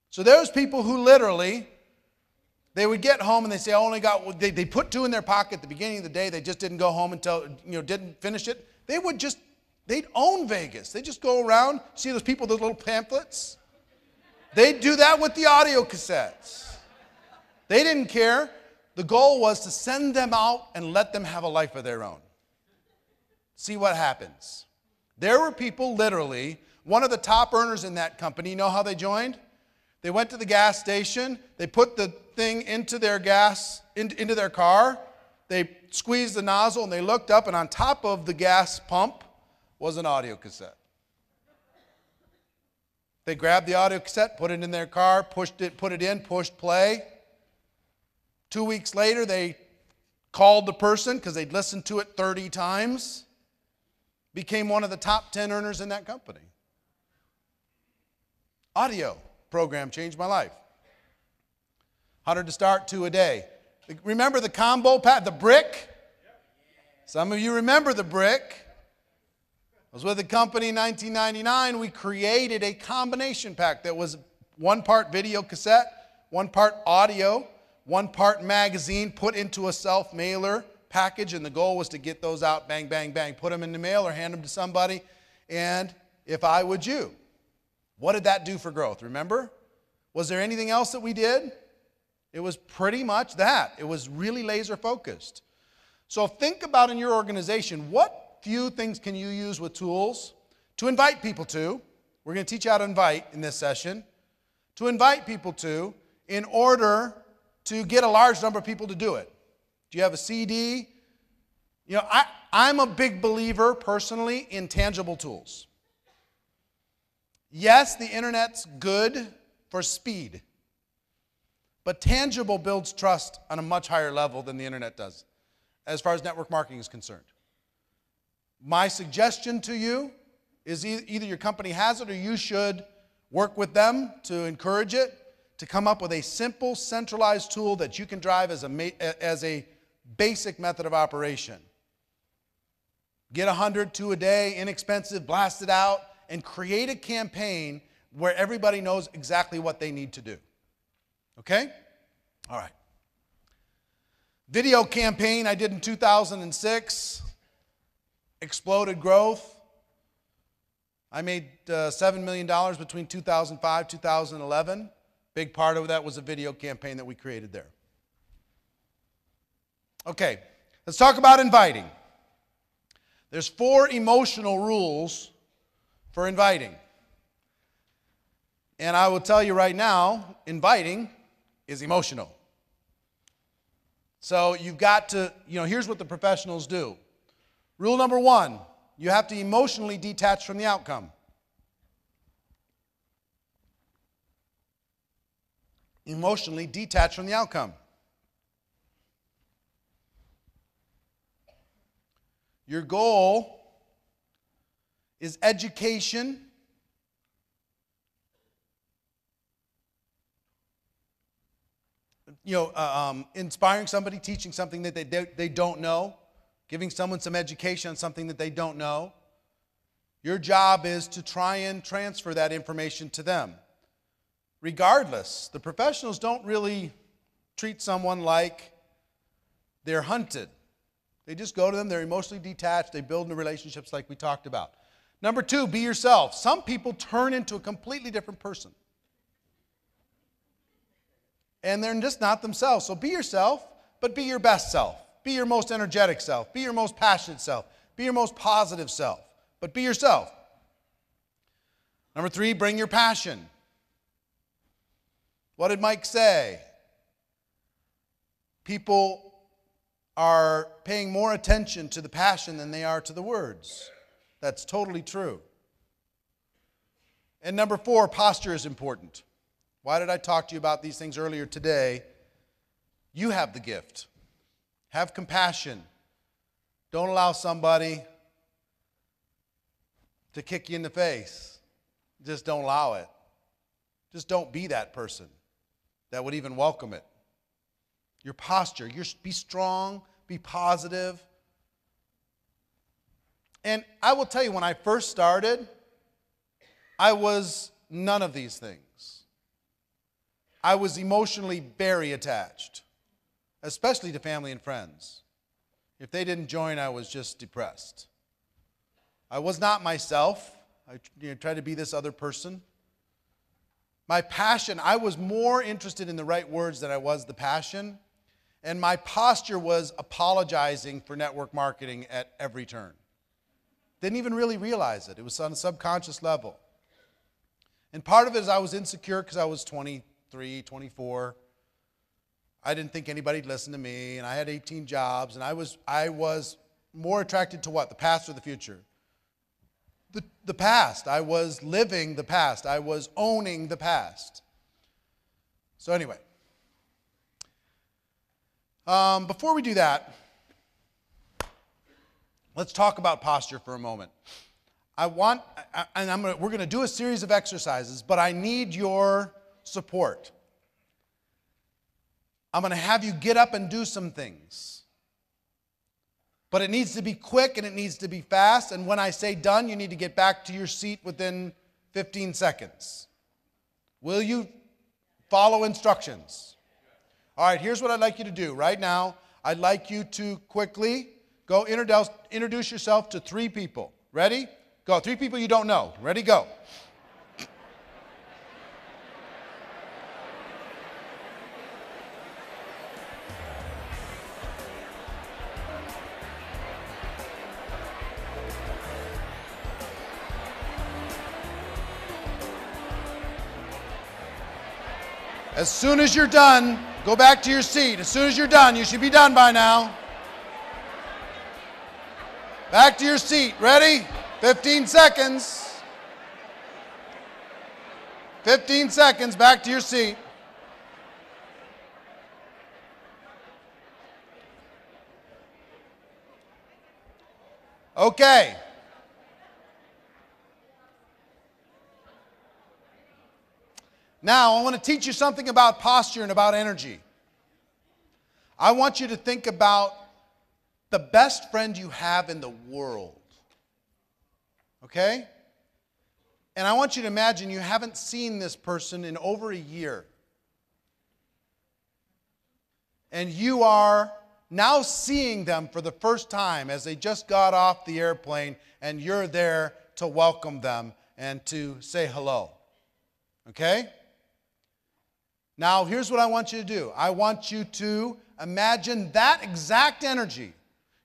So there's people who literally, they would get home and they say, I only got, they put 2 in their pocket at the beginning of the day. They just didn't go home until, didn't finish it. They'd own Vegas. They just go around, see those people with those little pamphlets? They'd do that with the audio cassettes. They didn't care. The goal was to send them out and let them have a life of their own. See what happens. There were people literally, one of the top earners in that company, you know how they joined? They went to the gas station, they put the thing into their gas, into their car, they squeezed the nozzle and they looked up, and on top of the gas pump was an audio cassette. They grabbed the audio cassette, put it in their car, put it in, pushed play. 2 weeks later, they called the person because they'd listened to it 30 times. Became one of the top 10 earners in that company. Audio program changed my life. 100 to start, 2 a day. Remember the combo pack, the brick? Some of you remember the brick. I was with the company in 1999. We created a combination pack that was 1 part video cassette, 1 part audio, 1 part magazine put into a self-mailer package, and the goal was to get those out, bang, bang, bang, put them in the mail or hand them to somebody. And if I would you, what did that do for growth? Remember? Was there anything else that we did? It was pretty much that. It was really laser focused. So think about in your organization, what few things can you use with tools to invite people to? We're going to teach you how to invite in this session. To invite people to in order to get a large number of people to do it. Do you have a CD? You know, I'm a big believer personally in tangible tools. Yes, the internet's good for speed, but tangible builds trust on a much higher level than the internet does, as far as network marketing is concerned. My suggestion to you is either your company has it or you should work with them to encourage it, to come up with a simple, centralized tool that you can drive as a basic method of operation. Get 100, 2 a day, inexpensive, blast it out, and create a campaign where everybody knows exactly what they need to do. Okay? All right. Video campaign I did in 2006. Exploded growth. I made $7 million between 2005 and 2011. Big part of that was a video campaign that we created there. Okay, let's talk about inviting. There's 4 emotional rules for inviting. And I will tell you right now, inviting is emotional. So you've got to, here's what the professionals do. Rule number 1, you have to emotionally detach from the outcome. Emotionally detach from the outcome. Your goal is education, inspiring somebody, teaching something that they don't know, giving someone some education on something that they don't know. Your job is to try and transfer that information to them. Regardless, the professionals don't really treat someone like they're hunted. They just go to them, they're emotionally detached, they build new relationships like we talked about. Number 2, be yourself. Some people turn into a completely different person. And they're just not themselves. So be yourself, but be your best self. Be your most energetic self. Be your most passionate self. Be your most positive self. But be yourself. Number 3, bring your passion. What did Mike say? People are paying more attention to the passion than they are to the words. That's totally true. And number 4, posture is important. Why did I talk to you about these things earlier today? You have the gift. Have compassion. Don't allow somebody to kick you in the face. Just don't allow it. Just don't be that person that would even welcome it. Your posture, be strong, be positive. And I will tell you, when I first started, I was none of these things. I was emotionally very attached, especially to family and friends. If they didn't join, I was just depressed. I was not myself. I tried to be this other person. My passion, I was more interested in the right words than I was the passion. And my posture was apologizing for network marketing at every turn. Didn't even really realize it. It was on a subconscious level. And part of it is I was insecure because I was 23, 24. I didn't think anybody'd listen to me, and I had 18 jobs, and I was more attracted to what? The past or the future? the past. I was living the past. I was owning the past. So anyway, before we do that, let's talk about posture for a moment. We're going to do a series of exercises, but I need your support. I'm going to have you get up and do some things. But it needs to be quick and it needs to be fast. And when I say done, you need to get back to your seat within 15 seconds. Will you follow instructions? All right, here's what I'd like you to do. Right now, I'd like you to quickly go introduce yourself to 3 people. Ready? Go. 3 people you don't know. Ready? Go. As soon as you're done, go back to your seat. As soon as you're done, you should be done by now. Back to your seat. Ready? 15 seconds. 15 seconds. Back to your seat. Okay. Now, I want to teach you something about posture and about energy. I want you to think about the best friend you have in the world. Okay? And I want you to imagine you haven't seen this person in over a year. And you are now seeing them for the first time as they just got off the airplane, and you're there to welcome them and to say hello. Okay? Now, here's what I want you to do. I want you to imagine that exact energy,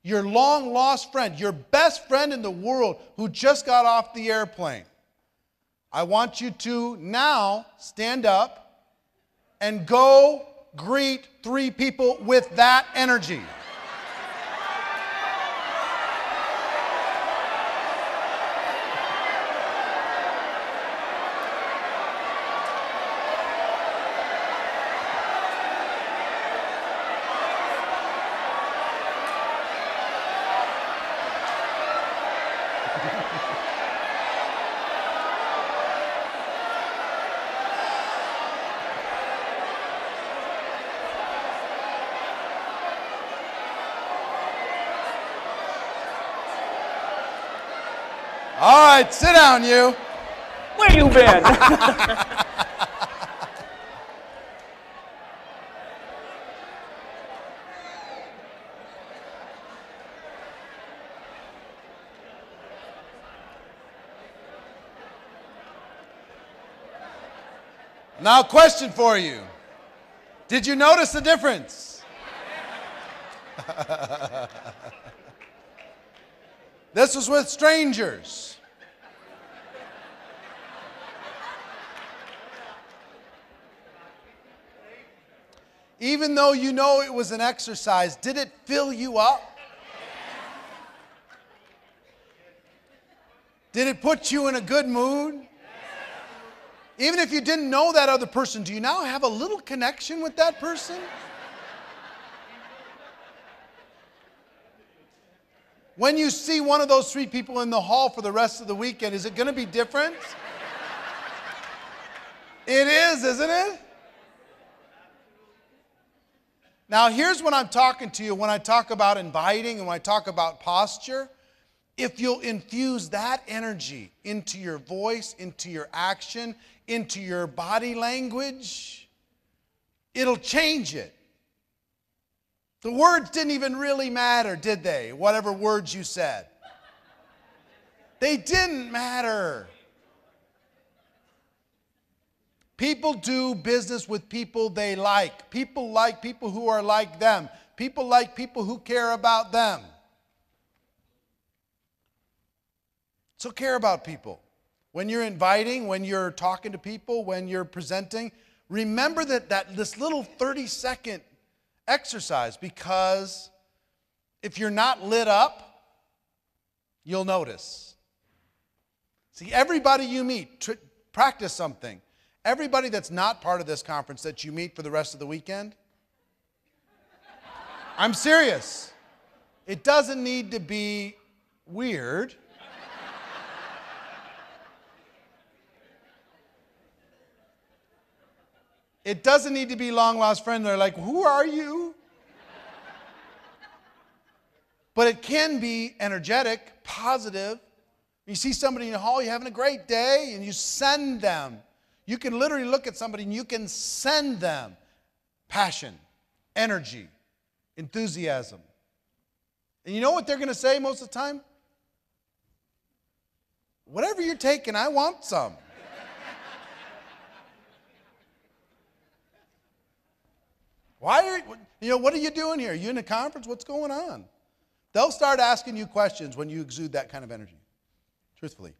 your long-lost friend, your best friend in the world who just got off the airplane. I want you to now stand up and go greet 3 people with that energy. All right, sit down, you. Where you been? Now, question for you. Did you notice the difference? This was with strangers. Even though you know it was an exercise, did it fill you up? Did it put you in a good mood? Even if you didn't know that other person, do you now have a little connection with that person? When you see one of those 3 people in the hall for the rest of the weekend, is it going to be different? It is, isn't it? Now, here's what I'm talking to you when I talk about inviting and when I talk about posture. If you'll infuse that energy into your voice, into your action, into your body language, it'll change it. The words didn't even really matter, did they? Whatever words you said. They didn't matter. People do business with people they like. People like people who are like them. People like people who care about them. So care about people. When you're inviting, when you're talking to people, when you're presenting, remember that this little 30-second exercise, because if you're not lit up, you'll notice. See, everybody you meet, practice something. Everybody that's not part of this conference that you meet for the rest of the weekend, I'm serious. It doesn't need to be weird. It doesn't need to be long lost friend. They're like, who are you? But it can be energetic, positive. You see somebody in the hall, you're having a great day, and you send them. You can literally look at somebody and you can send them passion, energy, enthusiasm. And you know what they're going to say most of the time? Whatever you're taking, I want some. What are you doing here? Are you in a conference? What's going on? They'll start asking you questions when you exude that kind of energy. Truthfully.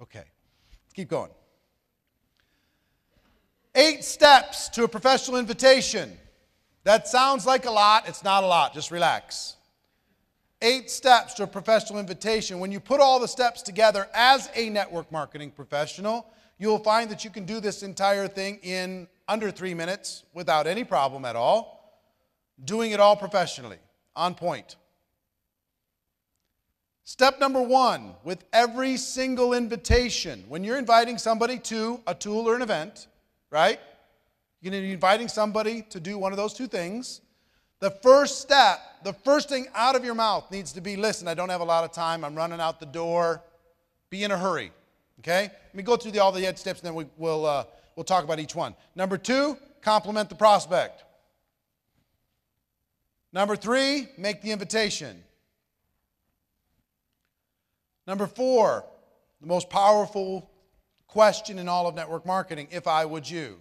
Okay. Let's keep going. 8 steps to a professional invitation. That sounds like a lot. It's not a lot. Just relax. 8 steps to a professional invitation. When you put all the steps together as a network marketing professional, you'll find that you can do this entire thing in under 3 minutes without any problem at all, doing it all professionally, on point. Step number 1, with every single invitation, when you're inviting somebody to a tool or an event, right? You're going to be inviting somebody to do one of those 2 things. The first step, the first thing out of your mouth needs to be, listen, I don't have a lot of time. I'm running out the door. Be in a hurry. Okay? Let me go through all the 8 steps, and then we'll talk about each one. Number 2, compliment the prospect. Number 3, make the invitation. Number 4, the most powerful question in all of network marketing, if I would you.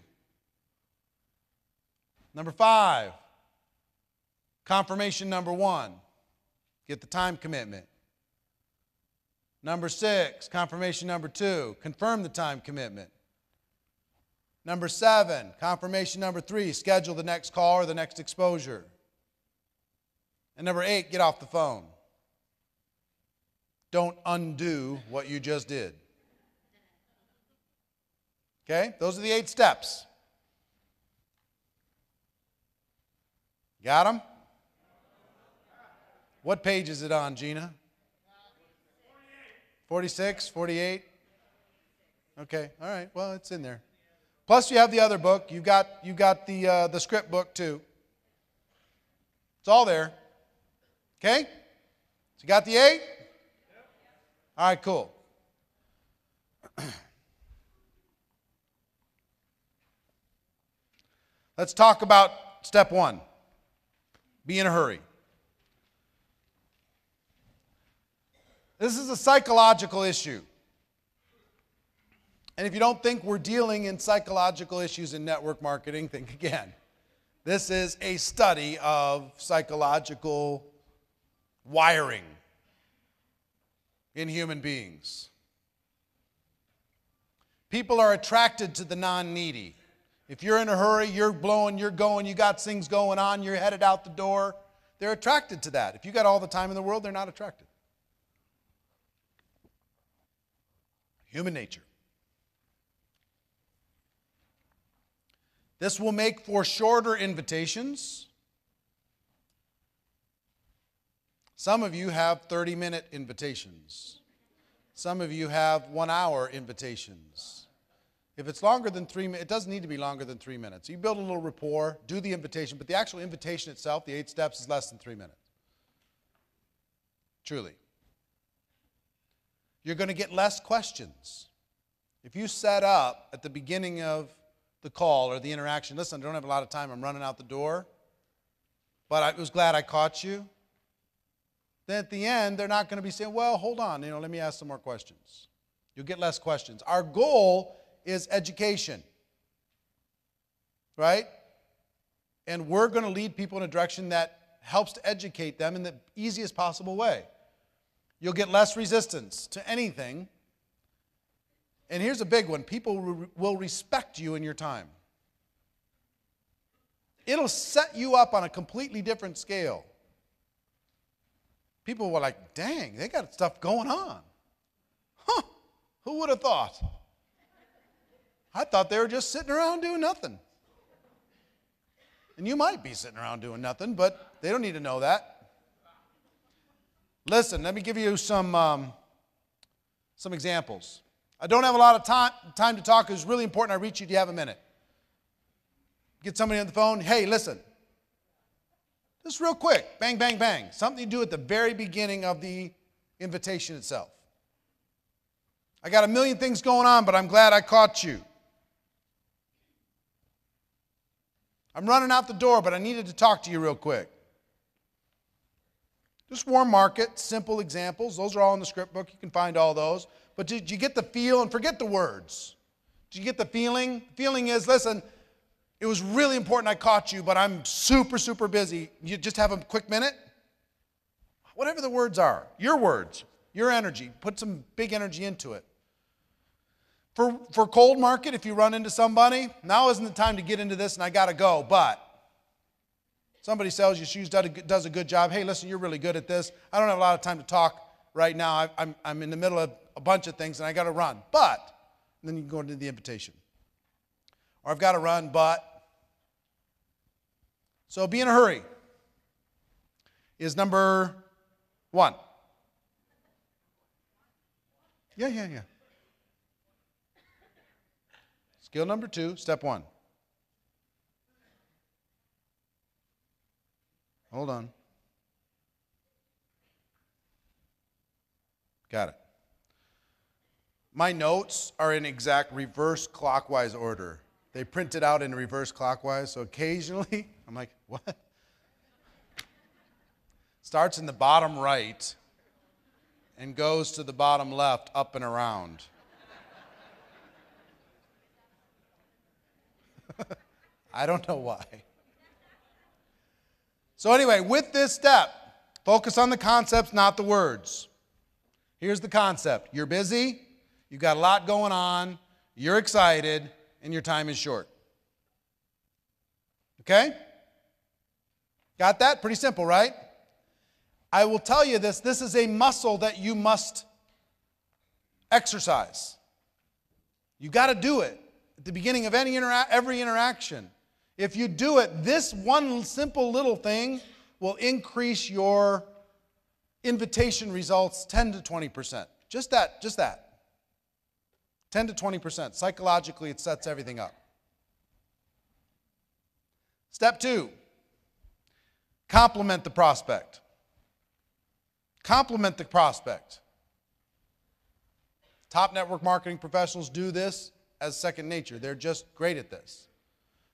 Number 5, confirmation number 1, get the time commitment. Number 6, confirmation number 2, confirm the time commitment. Number 7, confirmation number 3, schedule the next call or the next exposure. And number 8, get off the phone. Don't undo what you just did. Okay? Those are the 8 steps. Got them? What page is it on, Gina? 46, 48? Okay, all right. Well, it's in there. Plus, you have the other book. You got the script book too. It's all there. Okay? So you got the 8? All right, cool. Let's talk about step 1. Be in a hurry. This is a psychological issue. And if you don't think we're dealing in psychological issues in network marketing, think again. This is a study of psychological wiring in human beings. People are attracted to the non-needy. If you're in a hurry, you're blowing, you're going, you got things going on, you're headed out the door, they're attracted to that. If you got all the time in the world, they're not attracted. Human nature. This will make for shorter invitations. Some of you have 30-minute invitations. Some of you have 1-hour invitations. If it's longer than 3 minutes, it doesn't need to be longer than 3 minutes. You build a little rapport, do the invitation, but the actual invitation itself, the 8 steps, is less than 3 minutes. Truly. You're going to get less questions. If you set up at the beginning of the call or the interaction, listen, I don't have a lot of time, I'm running out the door, but I was glad I caught you. Then at the end, they're not going to be saying, well, hold on, let me ask some more questions. You'll get less questions. Our goal is education, right? And we're going to lead people in a direction that helps to educate them in the easiest possible way. You'll get less resistance to anything. And here's a big one. People will respect you in your time. It'll set you up on a completely different scale. People were like, dang, they got stuff going on. Huh. Who would have thought? I thought they were just sitting around doing nothing. And you might be sitting around doing nothing, but they don't need to know that. Listen, let me give you some examples. I don't have a lot of time to talk. It's really important I reach you. Do you have a minute? Get somebody on the phone. Hey, listen. Just real quick. Bang, bang, bang. Something you do at the very beginning of the invitation itself. I got a million things going on, but I'm glad I caught you. I'm running out the door, but I needed to talk to you real quick. Just warm market, simple examples. Those are all in the script book. You can find all those. But did you get the feel? And forget the words. Did you get the feeling? The feeling is, listen, it was really important I caught you, but I'm super, super busy. You just have a quick minute? Whatever the words are, your words, your energy. Put some big energy into it. For cold market, if you run into somebody, now isn't the time to get into this and I got to go, but somebody sells you shoes, does a good job. Hey, listen, you're really good at this. I don't have a lot of time to talk right now. I'm in the middle of a bunch of things and I got to run, but, and then you can go into the invitation. Or I've got to run, but. So be in a hurry is number 1. Yeah. Skill number 2, step 1. Hold on. Got it. My notes are in exact reverse clockwise order. They print it out in reverse clockwise, so occasionally I'm like, what? Starts in the bottom right and goes to the bottom left, up and around. I don't know why. So anyway, with this step, focus on the concepts, not the words. Here's the concept. You're busy, you've got a lot going on, you're excited, and your time is short. Okay? Got that? Pretty simple, right? I will tell you this is a muscle that you must exercise. You've got to do it at the beginning of every interaction. If you do it, this one simple little thing will increase your invitation results 10 to 20%. Just that. 10 to 20%. Psychologically, it sets everything up. Step 2, compliment the prospect. Compliment the prospect. Top network marketing professionals do this as second nature. They're just great at this.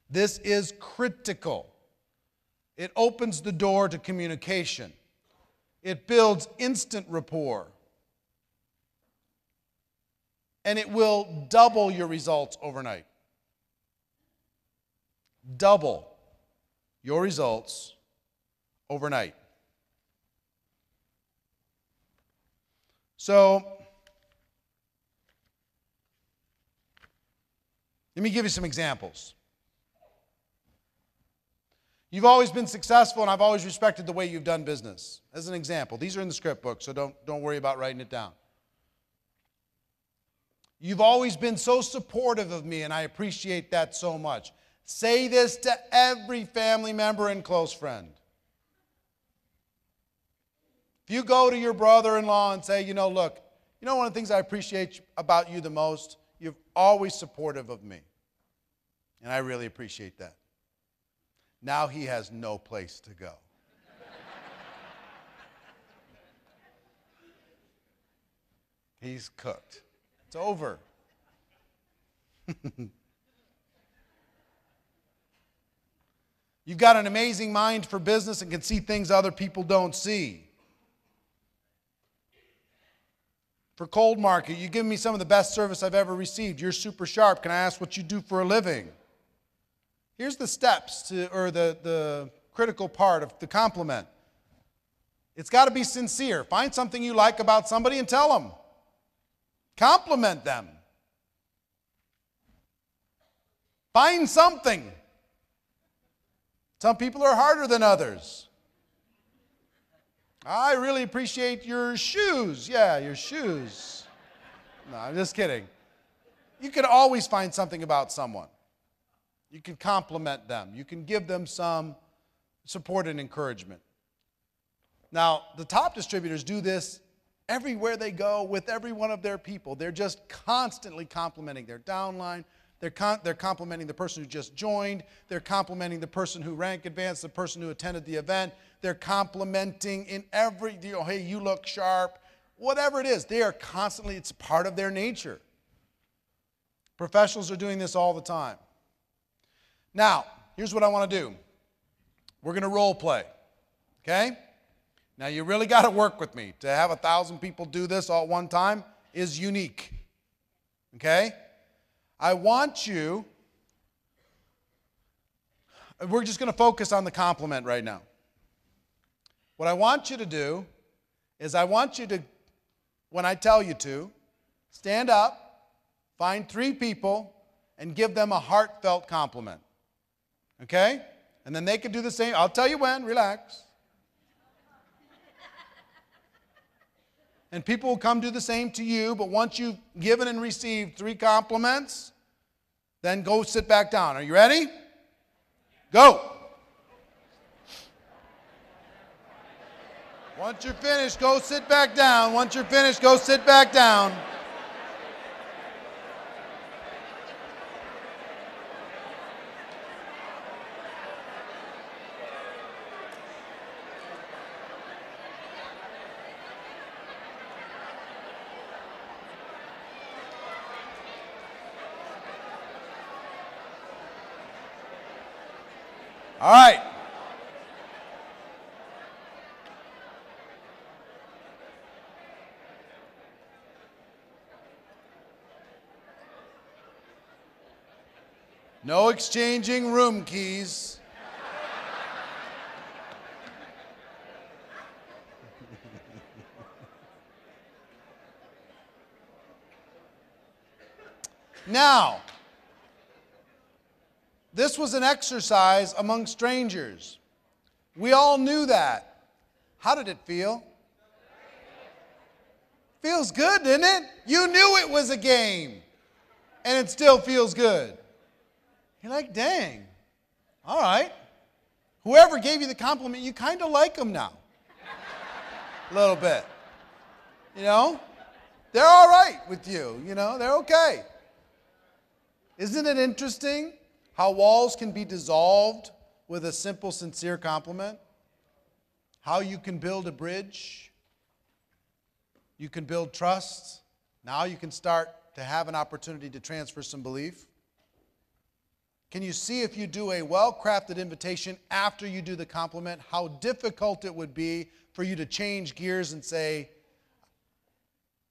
This is critical. It opens the door to communication. It builds instant rapport. And it will double your results overnight. Double your results overnight. So, let me give you some examples. You've always been successful, and I've always respected the way you've done business. As an example, these are in the script book, so don't worry about writing it down. You've always been so supportive of me, and I appreciate that so much. Say this to every family member and close friend. If you go to your brother-in-law and say, look, one of the things I appreciate about you the most, you're always supportive of me. And I really appreciate that. Now he has no place to go. He's cooked. It's over. You've got an amazing mind for business and can see things other people don't see. For cold market, you give me some of the best service I've ever received. You're super sharp. Can I ask what you do for a living? Here's the steps or the critical part of the compliment. It's got to be sincere. Find something you like about somebody and tell them. Compliment them. Find something. Some people are harder than others. I really appreciate your shoes. Yeah, your shoes. No, I'm just kidding. You can always find something about someone. You can compliment them. You can give them some support and encouragement. Now, the top distributors do this everywhere they go with every one of their people. They're just constantly complimenting their downline. They're complimenting the person who just joined. They're complimenting the person who rank advanced, the person who attended the event. They're complimenting in every, hey, you look sharp. Whatever it is, they are constantly, it's part of their nature. Professionals are doing this all the time. Now, here's what I want to do. We're going to role play, okay? Now, you really got to work with me. To have 1,000 people do this all at one time is unique, okay? I want you, we're just going to focus on the compliment right now. What I want you to do is I want you to, when I tell you to, stand up, find 3 people, and give them a heartfelt compliment. Okay? And then they can do the same. I'll tell you when. Relax. And people will come do the same to you, but once you've given and received 3 compliments, then go sit back down. Are you ready? Go. Once you're finished, go sit back down. Once you're finished, go sit back down. All right. No exchanging room keys. Now, this was an exercise among strangers. We all knew that. How did it feel? Feels good, didn't it? You knew it was a game, and it still feels good. You're like, dang, all right. Whoever gave you the compliment, you kind of like them now. A little bit. You know? They're all right with you. You know, they're okay. Isn't it interesting how walls can be dissolved with a simple, sincere compliment? How you can build a bridge. You can build trust. Now you can start to have an opportunity to transfer some belief. Can you see, if you do a well-crafted invitation after you do the compliment, how difficult it would be for you to change gears and say,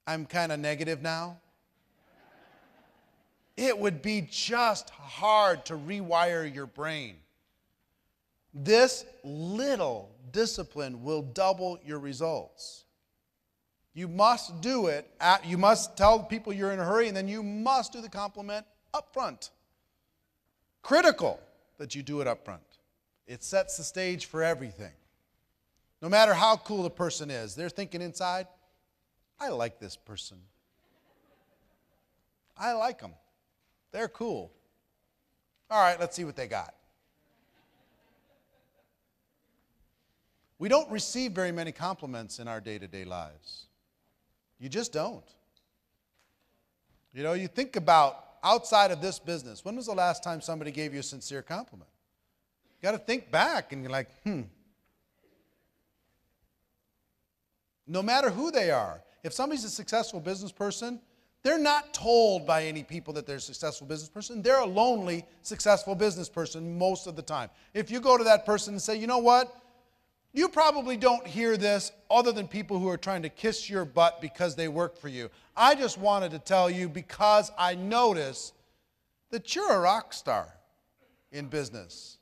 I'm kind of negative now? It would be just hard to rewire your brain. This little discipline will double your results. You must do it. You must tell people you're in a hurry, and then you must do the compliment up front. Critical that you do it up front. It sets the stage for everything. No matter how cool the person is, they're thinking inside, I like this person. I like them. They're cool. All right, let's see what they got. We don't receive very many compliments in our day-to-day lives. You just don't. You know, you think about outside of this business, when was the last time somebody gave you a sincere compliment? You got to think back and you're like, No matter who they are, if somebody's a successful business person, they're not told by any people that they're a successful business person. They're a lonely, successful business person most of the time. If you go to that person and say, you know what? You probably don't hear this other than people who are trying to kiss your butt because they work for you. I just wanted to tell you because I notice that you're a rock star in business.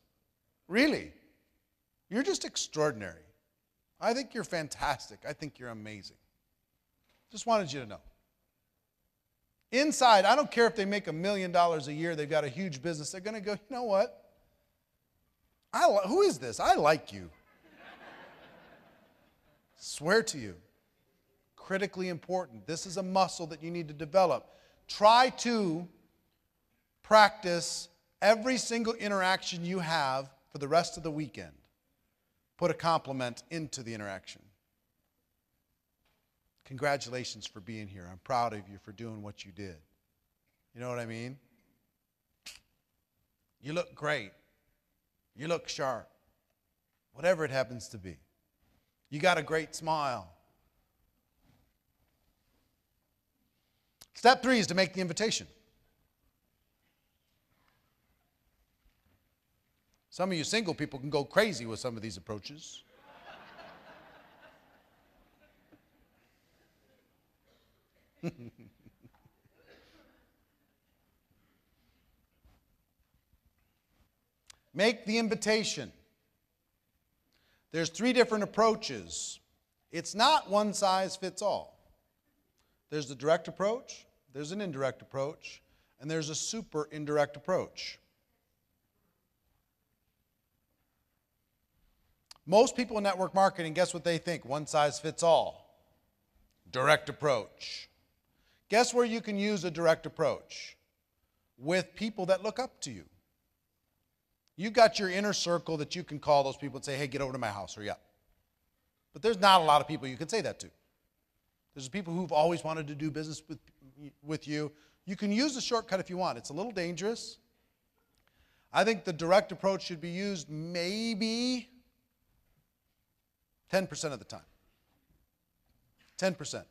Really. You're just extraordinary. I think you're fantastic. I think you're amazing. Just wanted you to know. Inside, I don't care if they make $1 million a year, they've got a huge business, they're going to go, you know what? Who is this? I like you. Swear to you. critically important. This is a muscle that you need to develop. Try to practice every single interaction you have for the rest of the weekend. Put a compliment into the interaction. Congratulations for being here. I'm proud of you for doing what you did. You know what I mean? You look great. You look sharp. Whatever it happens to be. You got a great smile. Step 3 is to make the invitation. Some of you single people can go crazy with some of these approaches. Make the invitation. There's 3 different approaches. It's not one size fits all. There's the direct approach, there's an indirect approach, and there's a super indirect approach. Most people in network marketing, guess what they think? One size fits all. Direct approach. Guess where you can use a direct approach? With people that look up to you. You've got your inner circle that you can call those people and say, hey, get over to my house, hurry up. But there's not a lot of people you can say that to. There's people who've always wanted to do business with you. You can use the shortcut if you want. It's a little dangerous. I think the direct approach should be used maybe 10% of the time. 10%.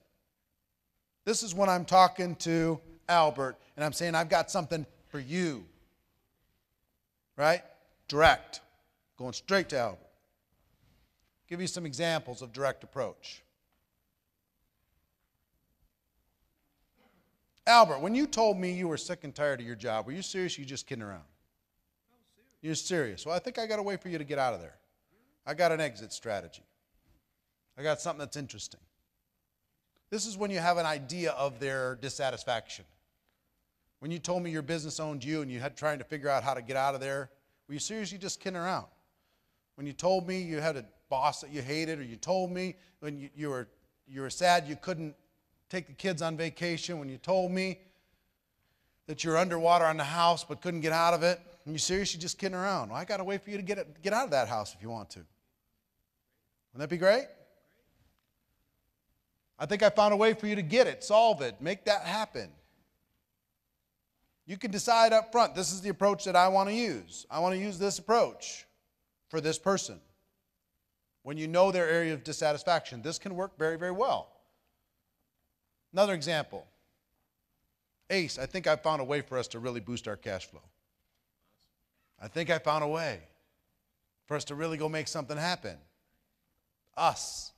This is when I'm talking to Albert and I'm saying, I've got something for you. Right? Direct. Going straight to Albert. Give you some examples of direct approach. Albert, when you told me you were sick and tired of your job, were you serious or you just kidding around? You're serious. Well, I think I got a way for you to get out of there. I got an exit strategy. I got something that's interesting. This is when you have an idea of their dissatisfaction. When you told me your business owned you and you had trying to figure out how to get out of there, were you seriously just kidding around? When you told me you had a boss that you hated, or you told me when you were sad you couldn't take the kids on vacation, when you told me that you're underwater on the house but couldn't get out of it, are you seriously just kidding around? Well, I got a way for you to get out of that house if you want to. Wouldn't that be great? I think I found a way for you to get it, solve it, make that happen. You can decide up front, this is the approach that I want to use. I want to use this approach for this person. When you know their area of dissatisfaction, this can work very, very well. Another example. Ace, I think I found a way for us to really boost our cash flow. I think I found a way for us to really go make something happen. Us.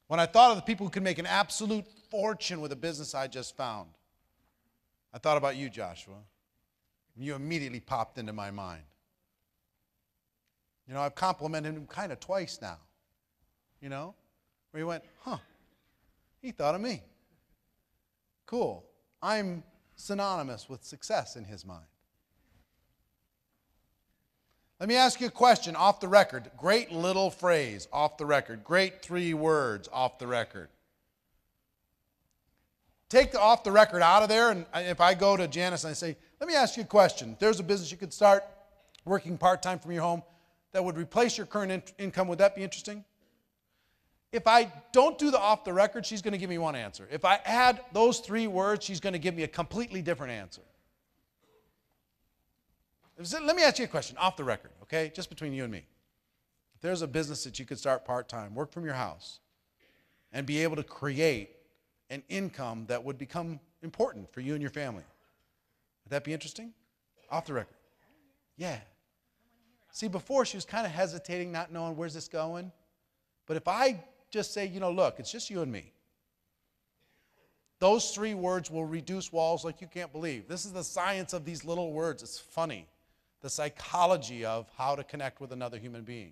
When I thought of the people who could make an absolute fortune with a business I just found, I thought about you, Joshua. And you immediately popped into my mind. You know, I've complimented him kind of twice now. You know, where he went, he thought of me. Cool. I'm synonymous with success in his mind. Let me ask you a question off the record. Great little phrase, off the record. Great 3 words, off the record. Take the off the record out of there, and if I go to Janice and I say, let me ask you a question. If there's a business you could start working part-time from your home that would replace your current income, would that be interesting? If I don't do the off the record, she's going to give me one answer. If I add those 3 words, she's going to give me a completely different answer. Let me ask you a question, off the record, okay? Just between you and me. If there's a business that you could start part-time, work from your house, and be able to create an income that would become important for you and your family, would that be interesting? Off the record. Yeah. See, before she was kind of hesitating, not knowing where's this going. But if I just say, you know, look, it's just you and me. Those 3 words will reduce walls like you can't believe. This is the science of these little words. It's funny. The psychology of how to connect with another human being.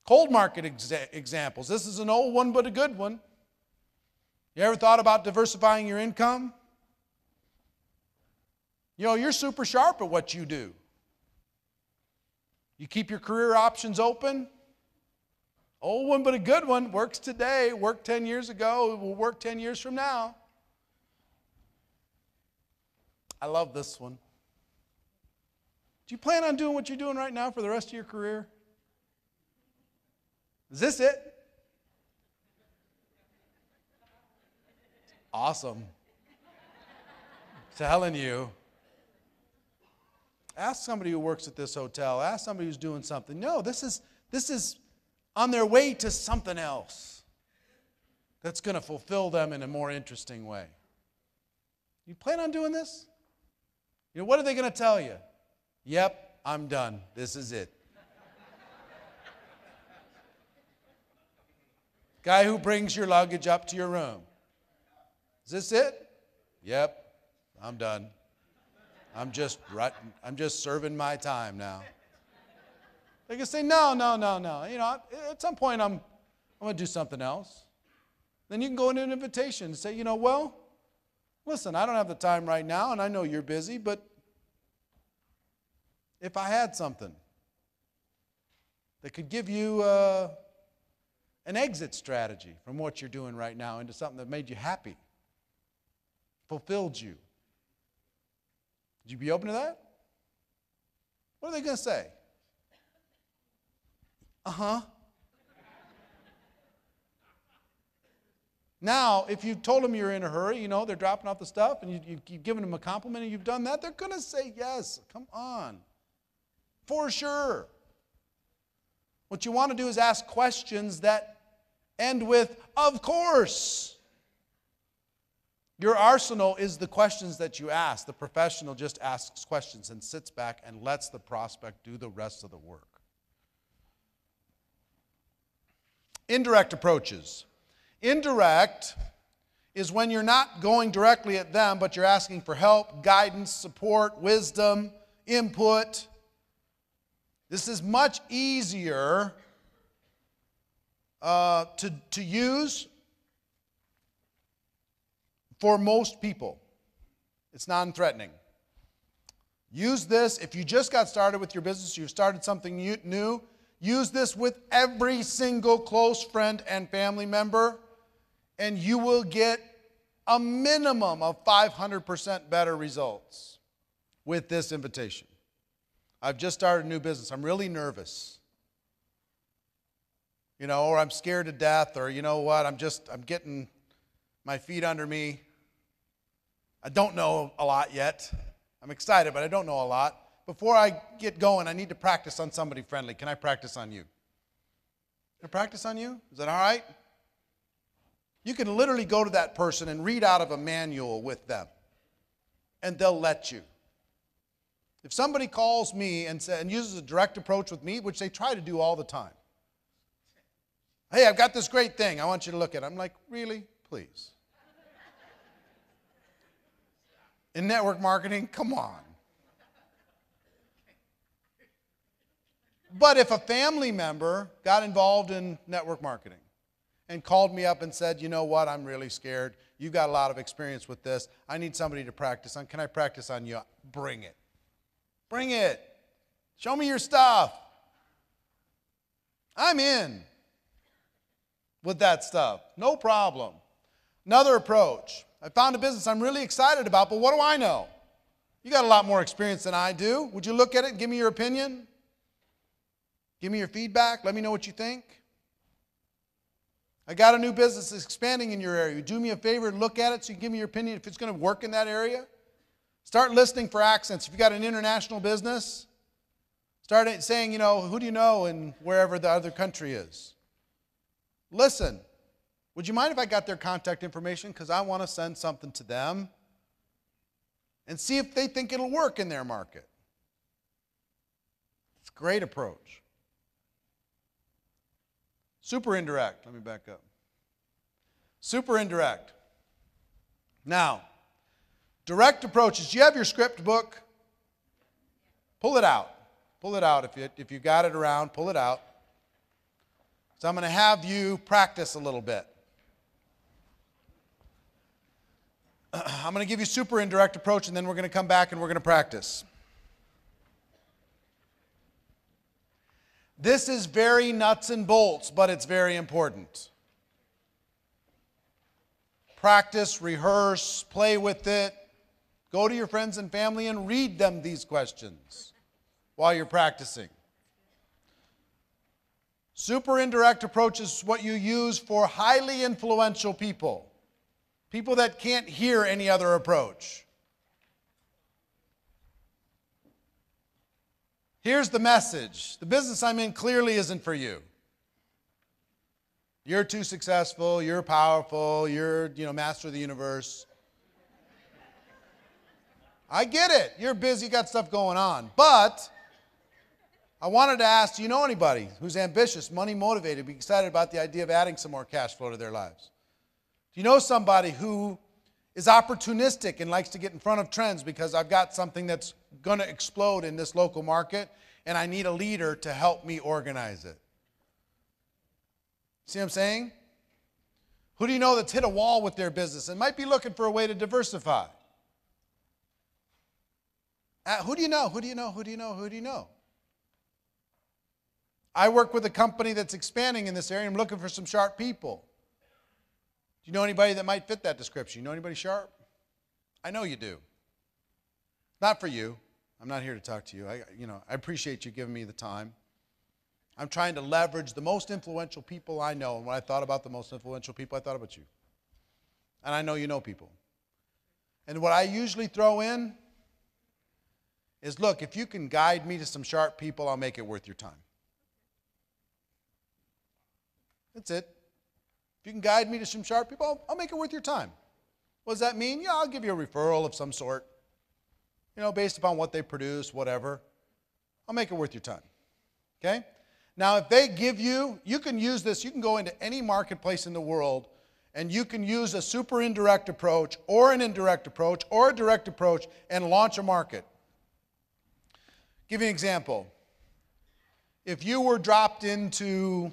Cold market examples. This is an old one, but a good one. You ever thought about diversifying your income? You know, you're super sharp at what you do. You keep your career options open. Old one, but a good one. Works today, worked 10 years ago, it will work 10 years from now. I love this one. Do you plan on doing what you're doing right now for the rest of your career? Is this it? Awesome. I'm telling you. Ask somebody who works at this hotel. Ask somebody who's doing something. No, this is on their way to something else that's going to fulfill them in a more interesting way. You plan on doing this? You know, what are they going to tell you? Yep, I'm done. This is it. Guy who brings your luggage up to your room. Is this it? Yep, I'm done. I'm just serving my time now. They can say, no. You know, at some point I'm going to do something else. Then you can go into an invitation and say, you know, well, listen, I don't have the time right now, and I know you're busy, but if I had something that could give you an exit strategy from what you're doing right now into something that made you happy, fulfilled you, would you be open to that? What are they going to say? Uh-huh. Now, if you told them you're in a hurry, you know, they're dropping off the stuff, and you've given them a compliment and you've done that, they're going to say yes. Come on. For sure. What you want to do is ask questions that end with, of course. Your arsenal is the questions that you ask. The professional just asks questions and sits back and lets the prospect do the rest of the work. Indirect approaches. Indirect is when you're not going directly at them, but you're asking for help, guidance, support, wisdom, input. This is much easier to use for most people. It's non-threatening. Use this if you just got started with your business, you've started something new. Use this with every single close friend and family member, and you will get a minimum of 500% better results with this invitation. I've just started a new business. I'm really nervous. You know, or I'm scared to death, or you know what, I'm getting my feet under me. I don't know a lot yet. I'm excited, but I don't know a lot. Before I get going, I need to practice on somebody friendly. Can I practice on you? Can I practice on you? Is that all right? You can literally go to that person and read out of a manual with them, and they'll let you. If somebody calls me and uses a direct approach with me, which they try to do all the time, hey, I've got this great thing. I want you to look at it. I'm like, really? Please. In network marketing, come on. But if a family member got involved in network marketing and called me up and said, you know what, I'm really scared. You've got a lot of experience with this. I need somebody to practice on. Can I practice on you? Bring it. Bring it. Show me your stuff. I'm in with that stuff. No problem. Another approach. I found a business I'm really excited about, but what do I know? You got a lot more experience than I do. Would you look at it and give me your opinion? Give me your feedback. Let me know what you think. I got a new business that's expanding in your area. Do me a favor and look at it so you can give me your opinion if it's going to work in that area. Start listening for accents. If you've got an international business, start saying, you know, who do you know in wherever the other country is? Listen. Would you mind if I got their contact information? Because I want to send something to them and see if they think it'll work in their market. It's a great approach. Super indirect. Let me back up. Super indirect. Now, direct approaches. Do you have your script book? Pull it out. Pull it out. If you got it around, pull it out. So I'm going to have you practice a little bit. I'm going to give you super indirect approach, and then we're going to come back and we're going to practice. This is very nuts and bolts, but it's very important. Practice, rehearse, play with it. Go to your friends and family and read them these questions while you're practicing. Super indirect approach is what you use for highly influential people. People that can't hear any other approach. Here's the message. The business I'm in clearly isn't for you. You're too successful, you're powerful, you're, master of the universe. I get it. You're busy, you got stuff going on. But I wanted to ask, do you know anybody who's ambitious, money motivated, be excited about the idea of adding some more cash flow to their lives? Do you know somebody who is opportunistic and likes to get in front of trends because I've got something that's going to explode in this local market and I need a leader to help me organize it? See what I'm saying? Who do you know that's hit a wall with their business and might be looking for a way to diversify? Who do you know? Who do you know? Who do you know? Who do you know? I work with a company that's expanding in this area. I'm looking for some sharp people. Do you know anybody that might fit that description? You know anybody sharp? I know you do. Not for you. I'm not here to talk to you. I appreciate you giving me the time. I'm trying to leverage the most influential people I know. And when I thought about the most influential people, I thought about you. And I know you know people. And what I usually throw in is, look, if you can guide me to some sharp people, I'll make it worth your time. That's it. If you can guide me to some sharp people, I'll make it worth your time. What does that mean? Yeah, I'll give you a referral of some sort. Based upon what they produce, whatever. I'll make it worth your time. Okay? Now, if they give you can use this, you can go into any marketplace in the world, and you can use a super indirect approach, or an indirect approach, or a direct approach, and launch a market. Give you an example. If you were dropped into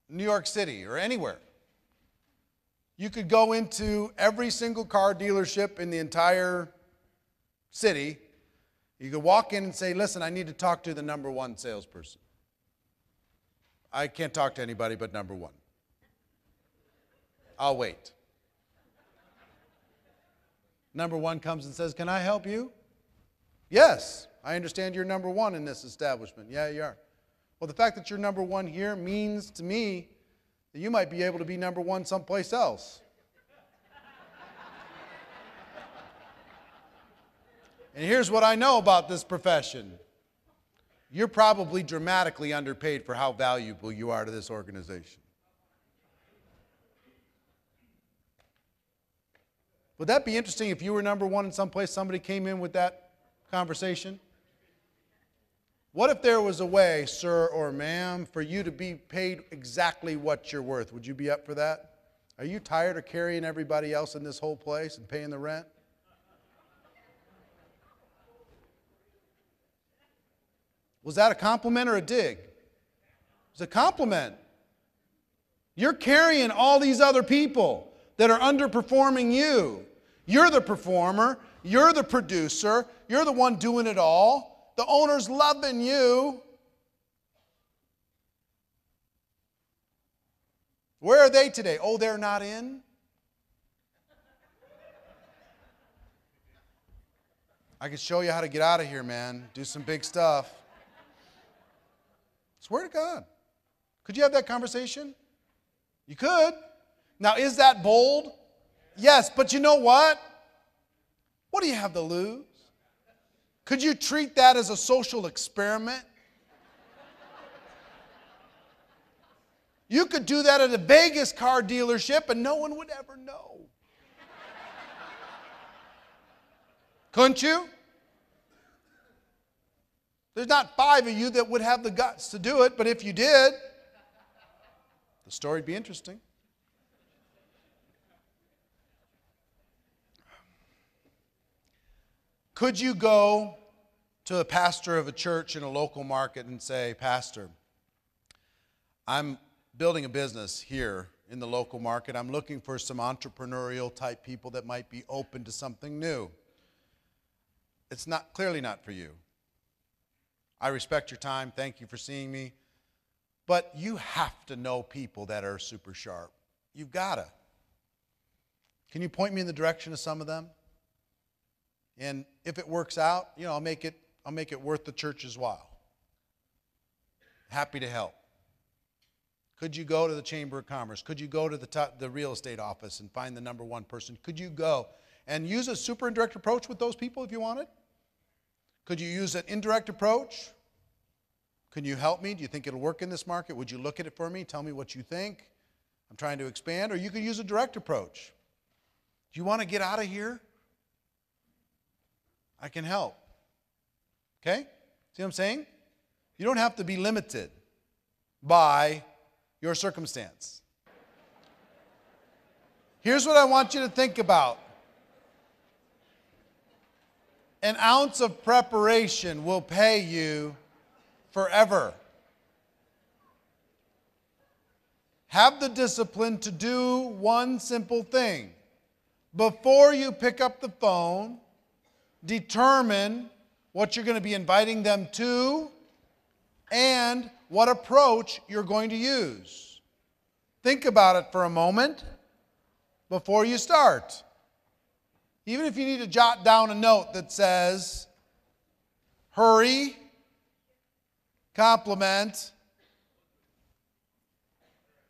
New York City or anywhere, you could go into every single car dealership in the entire city. You could walk in and say, listen, I need to talk to the number one salesperson. I can't talk to anybody but number one. I'll wait. Number one comes and says, can I help you? Yes, I understand you're number one in this establishment. Yeah, you are. Well, the fact that you're number one here means to me that you might be able to be number one someplace else. And here's what I know about this profession. You're probably dramatically underpaid for how valuable you are to this organization. Would that be interesting if you were number one in someplace, somebody came in with that conversation? What if there was a way, sir or ma'am, for you to be paid exactly what you're worth? Would you be up for that? Are you tired of carrying everybody else in this whole place and paying the rent? Was that a compliment or a dig? It was a compliment. You're carrying all these other people that are underperforming you. You're the performer. You're the producer. You're the one doing it all. The owner's loving you. Where are they today? Oh, they're not in? I can show you how to get out of here, man. Do some big stuff. Swear to God. Could you have that conversation? You could. Now, is that bold? Yes, but you know what? What do you have to lose? Could you treat that as a social experiment? You could do that at a Vegas car dealership and no one would ever know. Couldn't you? There's not 5 of you that would have the guts to do it, but if you did, the story'd be interesting. Could you go to a pastor of a church in a local market and say, Pastor, I'm building a business here in the local market. I'm looking for some entrepreneurial type people that might be open to something new. It's clearly not for you. I respect your time. Thank you for seeing me. But you have to know people that are super sharp. You've got to. Can you point me in the direction of some of them? And if it works out, you know, I'll make it worth the church's while. Happy to help. Could you go to the Chamber of Commerce? Could you go to the real estate office and find the number one person? Could you go and use a super indirect approach with those people if you wanted? Could you use an indirect approach? Can you help me? Do you think it'll work in this market? Would you look at it for me? Tell me what you think. I'm trying to expand. Or you could use a direct approach. Do you want to get out of here? I can help. Okay? See what I'm saying? You don't have to be limited by your circumstance. Here's what I want you to think about. An ounce of preparation will pay you forever. Have the discipline to do one simple thing. Before you pick up the phone, determine what you're going to be inviting them to and what approach you're going to use. Think about it for a moment before you start. Even if you need to jot down a note that says, hurry, compliment,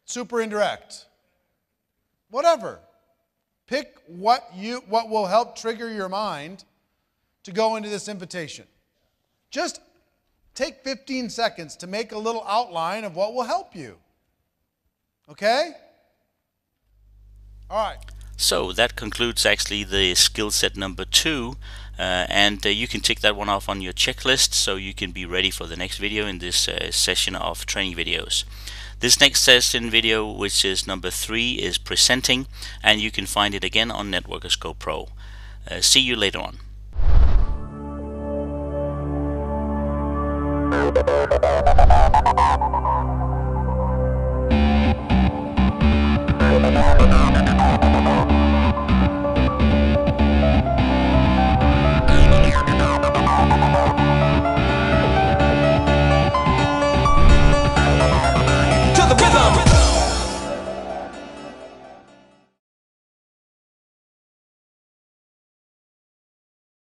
super indirect, whatever. Pick what will help trigger your mind to go into this invitation. Just take 15 seconds to make a little outline of what will help you. Okay? All right. So that concludes actually the skill set number 2, and you can tick that one off on your checklist so you can be ready for the next video in this session of training videos. This next session video, which is number 3, is presenting, and you can find it again on Networkers Go Pro. See you later on.